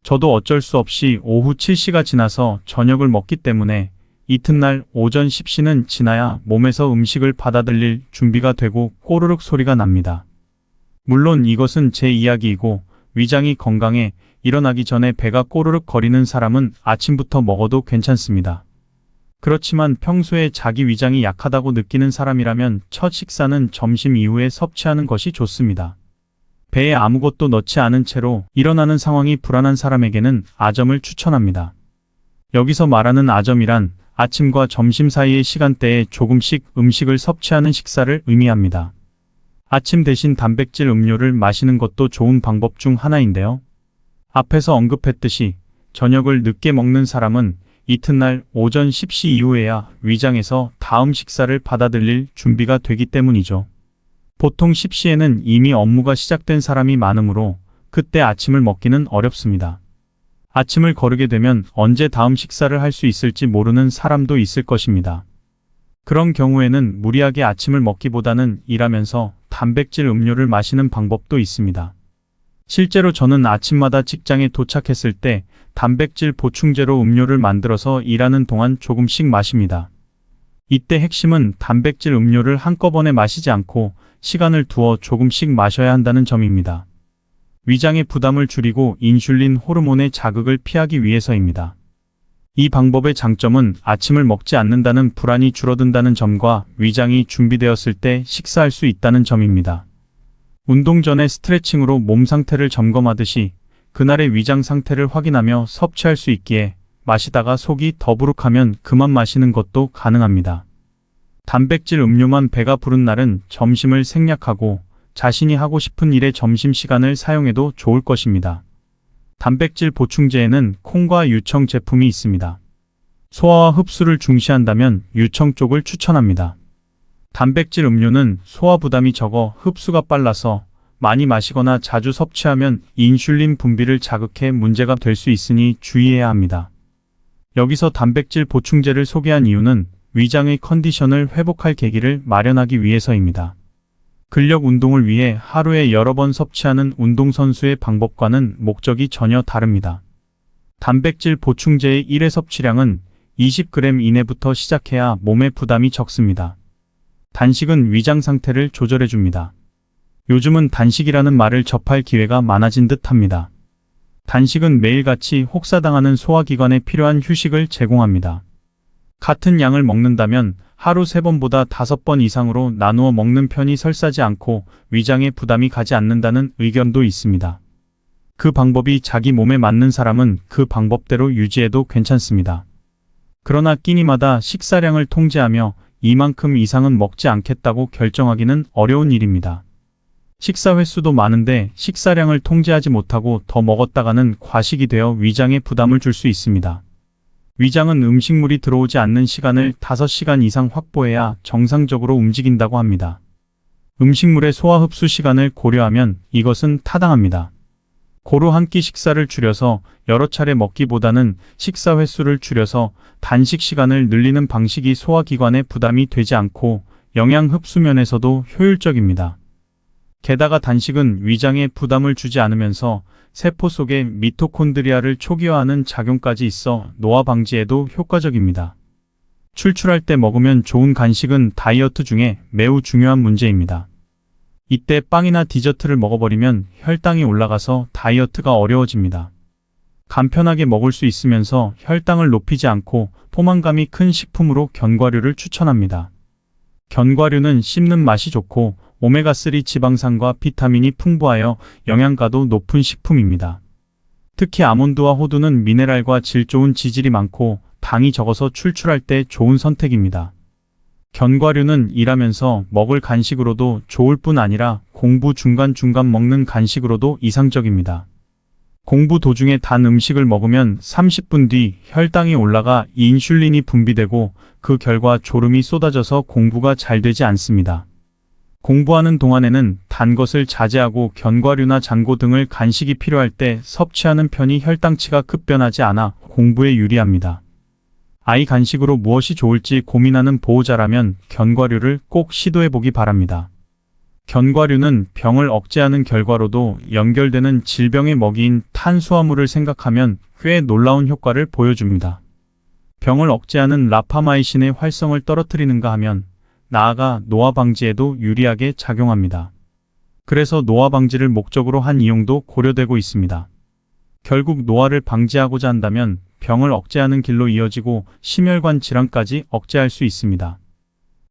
저도 어쩔 수 없이 오후 7시가 지나서 저녁을 먹기 때문에 이튿날 오전 10시는 지나야 몸에서 음식을 받아들일 준비가 되고 꼬르륵 소리가 납니다. 물론 이것은 제 이야기이고 위장이 건강해 일어나기 전에 배가 꼬르륵 거리는 사람은 아침부터 먹어도 괜찮습니다. 그렇지만 평소에 자기 위장이 약하다고 느끼는 사람이라면 첫 식사는 점심 이후에 섭취하는 것이 좋습니다. 배에 아무것도 넣지 않은 채로 일어나는 상황이 불안한 사람에게는 아점을 추천합니다. 여기서 말하는 아점이란 아침과 점심 사이의 시간대에 조금씩 음식을 섭취하는 식사를 의미합니다. 아침 대신 단백질 음료를 마시는 것도 좋은 방법 중 하나인데요. 앞에서 언급했듯이 저녁을 늦게 먹는 사람은 이튿날 오전 10시 이후에야 위장에서 다음 식사를 받아들일 준비가 되기 때문이죠. 보통 10시에는 이미 업무가 시작된 사람이 많으므로 그때 아침을 먹기는 어렵습니다. 아침을 거르게 되면 언제 다음 식사를 할 수 있을지 모르는 사람도 있을 것입니다. 그런 경우에는 무리하게 아침을 먹기보다는 일하면서 단백질 음료를 마시는 방법도 있습니다. 실제로 저는 아침마다 직장에 도착했을 때 단백질 보충제로 음료를 만들어서 일하는 동안 조금씩 마십니다. 이때 핵심은 단백질 음료를 한꺼번에 마시지 않고 시간을 두어 조금씩 마셔야 한다는 점입니다. 위장의 부담을 줄이고 인슐린 호르몬의 자극을 피하기 위해서입니다. 이 방법의 장점은 아침을 먹지 않는다는 불안이 줄어든다는 점과 위장이 준비되었을 때 식사할 수 있다는 점입니다. 운동 전에 스트레칭으로 몸 상태를 점검하듯이 그날의 위장 상태를 확인하며 섭취할 수 있기에 마시다가 속이 더부룩하면 그만 마시는 것도 가능합니다. 단백질 음료만 배가 부른 날은 점심을 생략하고 자신이 하고 싶은 일에 점심시간을 사용해도 좋을 것입니다. 단백질 보충제에는 콩과 유청 제품이 있습니다. 소화와 흡수를 중시한다면 유청 쪽을 추천합니다. 단백질 음료는 소화 부담이 적어 흡수가 빨라서 많이 마시거나 자주 섭취하면 인슐린 분비를 자극해 문제가 될 수 있으니 주의해야 합니다. 여기서 단백질 보충제를 소개한 이유는 위장의 컨디션을 회복할 계기를 마련하기 위해서입니다. 근력 운동을 위해 하루에 여러 번 섭취하는 운동선수의 방법과는 목적이 전혀 다릅니다. 단백질 보충제의 1회 섭취량은 20g 이내부터 시작해야 몸에 부담이 적습니다. 단식은 위장 상태를 조절해줍니다. 요즘은 단식이라는 말을 접할 기회가 많아진 듯 합니다. 단식은 매일같이 혹사당하는 소화기관에 필요한 휴식을 제공합니다. 같은 양을 먹는다면 하루 3번보다 5번 이상으로 나누어 먹는 편이 설사지 않고 위장에 부담이 가지 않는다는 의견도 있습니다. 그 방법이 자기 몸에 맞는 사람은 그 방법대로 유지해도 괜찮습니다. 그러나 끼니마다 식사량을 통제하며 이만큼 이상은 먹지 않겠다고 결정하기는 어려운 일입니다. 식사 횟수도 많은데 식사량을 통제하지 못하고 더 먹었다가는 과식이 되어 위장에 부담을 줄 수 있습니다. 위장은 음식물이 들어오지 않는 시간을 5시간 이상 확보해야 정상적으로 움직인다고 합니다. 음식물의 소화 흡수 시간을 고려하면 이것은 타당합니다. 고루 한 끼 식사를 줄여서 여러 차례 먹기보다는 식사 횟수를 줄여서 단식 시간을 늘리는 방식이 소화기관에 부담이 되지 않고 영양 흡수 면에서도 효율적입니다. 게다가 단식은 위장에 부담을 주지 않으면서 세포 속의 미토콘드리아를 초기화하는 작용까지 있어 노화 방지에도 효과적입니다. 출출할 때 먹으면 좋은 간식은 다이어트 중에 매우 중요한 문제입니다. 이때 빵이나 디저트를 먹어버리면 혈당이 올라가서 다이어트가 어려워집니다. 간편하게 먹을 수 있으면서 혈당을 높이지 않고 포만감이 큰 식품으로 견과류를 추천합니다. 견과류는 씹는 맛이 좋고 오메가3 지방산과 비타민이 풍부하여 영양가도 높은 식품입니다. 특히 아몬드와 호두는 미네랄과 질 좋은 지질이 많고 당이 적어서 출출할 때 좋은 선택입니다. 견과류는 일하면서 먹을 간식으로도 좋을 뿐 아니라 공부 중간중간 먹는 간식으로도 이상적입니다. 공부 도중에 단 음식을 먹으면 30분 뒤 혈당이 올라가 인슐린이 분비되고 그 결과 졸음이 쏟아져서 공부가 잘 되지 않습니다. 공부하는 동안에는 단 것을 자제하고 견과류나 장고 등을 간식이 필요할 때 섭취하는 편이 혈당치가 급변하지 않아 공부에 유리합니다. 아이 간식으로 무엇이 좋을지 고민하는 보호자라면 견과류를 꼭 시도해보기 바랍니다. 견과류는 병을 억제하는 결과로도 연결되는 질병의 먹이인 탄수화물을 생각하면 꽤 놀라운 효과를 보여줍니다. 병을 억제하는 라파마이신의 활성을 떨어뜨리는가 하면 나아가 노화 방지에도 유리하게 작용합니다. 그래서 노화 방지를 목적으로 한 이용도 고려되고 있습니다. 결국 노화를 방지하고자 한다면 병을 억제하는 길로 이어지고 심혈관 질환까지 억제할 수 있습니다.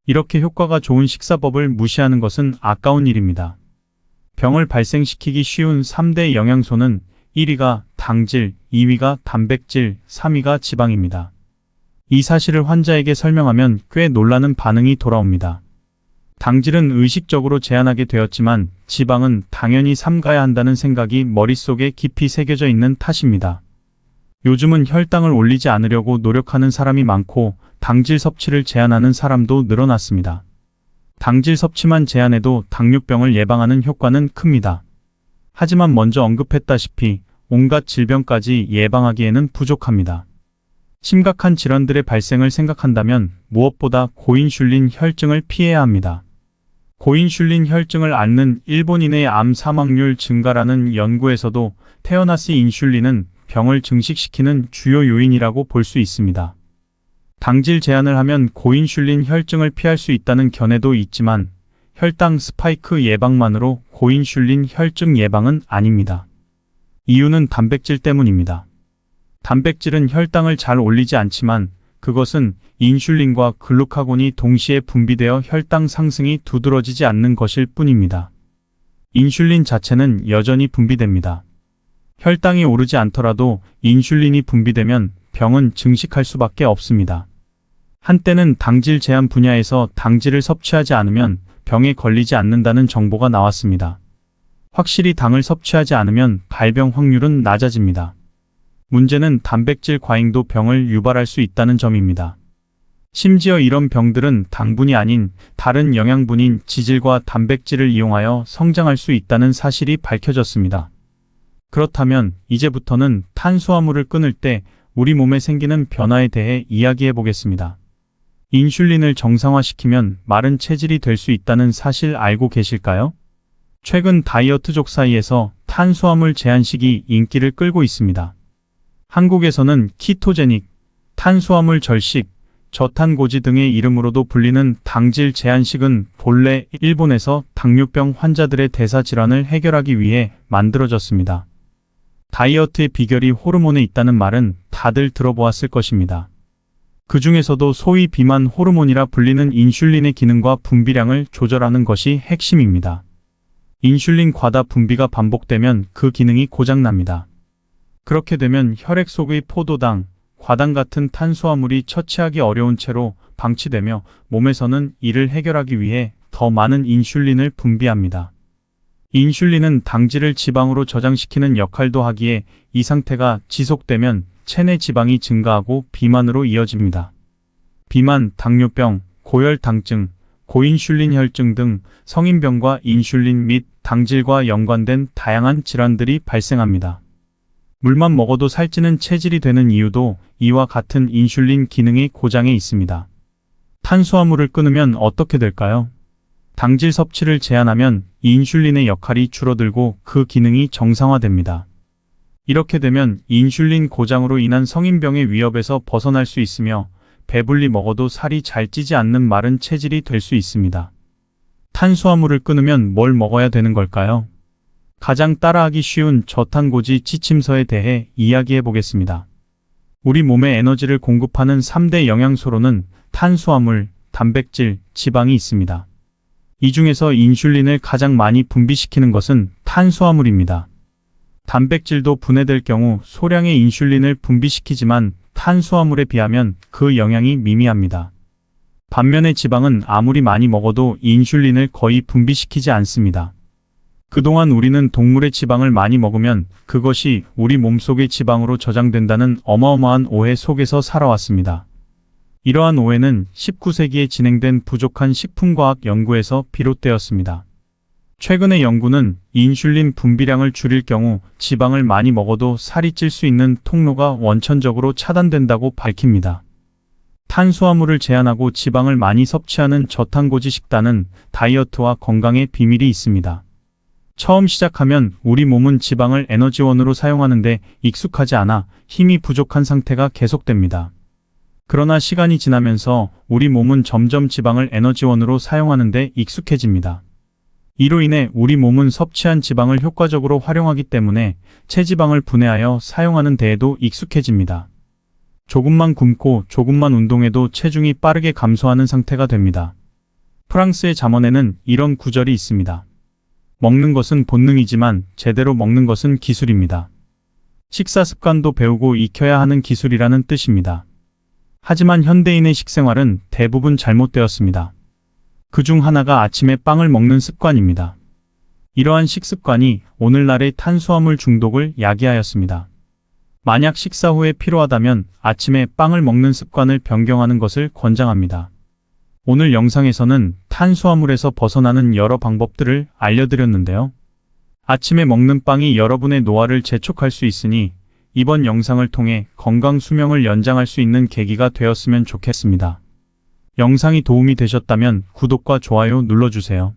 이렇게 효과가 좋은 식사법을 무시하는 것은 아까운 일입니다. 병을 발생시키기 쉬운 3대 영양소는 1위가 당질, 2위가 단백질, 3위가 지방입니다. 이 사실을 환자에게 설명하면 꽤 놀라는 반응이 돌아옵니다. 당질은 의식적으로 제한하게 되었지만 지방은 당연히 삼가야 한다는 생각이 머릿속에 깊이 새겨져 있는 탓입니다. 요즘은 혈당을 올리지 않으려고 노력하는 사람이 많고 당질 섭취를 제한하는 사람도 늘어났습니다. 당질 섭취만 제한해도 당뇨병을 예방하는 효과는 큽니다. 하지만 먼저 언급했다시피 온갖 질병까지 예방하기에는 부족합니다. 심각한 질환들의 발생을 생각한다면 무엇보다 고인슐린 혈증을 피해야 합니다. 고인슐린 혈증을 앓는 일본인의 암 사망률 증가라는 연구에서도 태어나스 인슐린은 병을 증식시키는 주요 요인이라고 볼 수 있습니다. 당질 제한을 하면 고인슐린 혈증을 피할 수 있다는 견해도 있지만 혈당 스파이크 예방만으로 고인슐린 혈증 예방은 아닙니다. 이유는 단백질 때문입니다. 단백질은 혈당을 잘 올리지 않지만 그것은 인슐린과 글루카곤이 동시에 분비되어 혈당 상승이 두드러지지 않는 것일 뿐입니다. 인슐린 자체는 여전히 분비됩니다. 혈당이 오르지 않더라도 인슐린이 분비되면 병은 증식할 수밖에 없습니다. 한때는 당질 제한 분야에서 당질을 섭취하지 않으면 병에 걸리지 않는다는 정보가 나왔습니다. 확실히 당을 섭취하지 않으면 발병 확률은 낮아집니다. 문제는 단백질 과잉도 병을 유발할 수 있다는 점입니다. 심지어 이런 병들은 당분이 아닌 다른 영양분인 지질과 단백질을 이용하여 성장할 수 있다는 사실이 밝혀졌습니다. 그렇다면 이제부터는 탄수화물을 끊을 때 우리 몸에 생기는 변화에 대해 이야기해 보겠습니다. 인슐린을 정상화시키면 마른 체질이 될 수 있다는 사실 알고 계실까요? 최근 다이어트족 사이에서 탄수화물 제한식이 인기를 끌고 있습니다. 한국에서는 키토제닉, 탄수화물 절식, 저탄고지 등의 이름으로도 불리는 당질 제한식은 본래 일본에서 당뇨병 환자들의 대사질환을 해결하기 위해 만들어졌습니다. 다이어트의 비결이 호르몬에 있다는 말은 다들 들어보았을 것입니다. 그 중에서도 소위 비만 호르몬이라 불리는 인슐린의 기능과 분비량을 조절하는 것이 핵심입니다. 인슐린 과다 분비가 반복되면 그 기능이 고장납니다. 그렇게 되면 혈액 속의 포도당, 과당 같은 탄수화물이 처치하기 어려운 채로 방치되며 몸에서는 이를 해결하기 위해 더 많은 인슐린을 분비합니다. 인슐린은 당질을 지방으로 저장시키는 역할도 하기에 이 상태가 지속되면 체내 지방이 증가하고 비만으로 이어집니다. 비만, 당뇨병, 고혈당증, 고인슐린 혈증 등 성인병과 인슐린 및 당질과 연관된 다양한 질환들이 발생합니다. 물만 먹어도 살찌는 체질이 되는 이유도 이와 같은 인슐린 기능의 고장에 있습니다. 탄수화물을 끊으면 어떻게 될까요? 당질 섭취를 제한하면 인슐린의 역할이 줄어들고 그 기능이 정상화됩니다. 이렇게 되면 인슐린 고장으로 인한 성인병의 위협에서 벗어날 수 있으며 배불리 먹어도 살이 잘 찌지 않는 마른 체질이 될 수 있습니다. 탄수화물을 끊으면 뭘 먹어야 되는 걸까요? 가장 따라하기 쉬운 저탄고지 지침서에 대해 이야기해 보겠습니다. 우리 몸에 에너지를 공급하는 3대 영양소로는 탄수화물, 단백질, 지방이 있습니다. 이 중에서 인슐린을 가장 많이 분비시키는 것은 탄수화물입니다. 단백질도 분해될 경우 소량의 인슐린을 분비시키지만 탄수화물에 비하면 그 영향이 미미합니다. 반면에 지방은 아무리 많이 먹어도 인슐린을 거의 분비시키지 않습니다. 그동안 우리는 동물의 지방을 많이 먹으면 그것이 우리 몸속의 지방으로 저장된다는 어마어마한 오해 속에서 살아왔습니다. 이러한 오해는 19세기에 진행된 부족한 식품과학 연구에서 비롯되었습니다. 최근의 연구는 인슐린 분비량을 줄일 경우 지방을 많이 먹어도 살이 찔 수 있는 통로가 원천적으로 차단된다고 밝힙니다. 탄수화물을 제한하고 지방을 많이 섭취하는 저탄고지 식단은 다이어트와 건강에 비밀이 있습니다. 처음 시작하면 우리 몸은 지방을 에너지원으로 사용하는데 익숙하지 않아 힘이 부족한 상태가 계속됩니다. 그러나 시간이 지나면서 우리 몸은 점점 지방을 에너지원으로 사용하는데 익숙해집니다. 이로 인해 우리 몸은 섭취한 지방을 효과적으로 활용하기 때문에 체지방을 분해하여 사용하는 데에도 익숙해집니다. 조금만 굶고 조금만 운동해도 체중이 빠르게 감소하는 상태가 됩니다. 프랑스의 잠언에는 이런 구절이 있습니다. 먹는 것은 본능이지만 제대로 먹는 것은 기술입니다. 식사 습관도 배우고 익혀야 하는 기술이라는 뜻입니다. 하지만 현대인의 식생활은 대부분 잘못되었습니다. 그중 하나가 아침에 빵을 먹는 습관입니다. 이러한 식습관이 오늘날의 탄수화물 중독을 야기하였습니다. 만약 식사 후에 피로하다면 아침에 빵을 먹는 습관을 변경하는 것을 권장합니다. 오늘 영상에서는 탄수화물에서 벗어나는 여러 방법들을 알려드렸는데요. 아침에 먹는 빵이 여러분의 노화를 재촉할 수 있으니 이번 영상을 통해 건강 수명을 연장할 수 있는 계기가 되었으면 좋겠습니다. 영상이 도움이 되셨다면 구독과 좋아요 눌러주세요.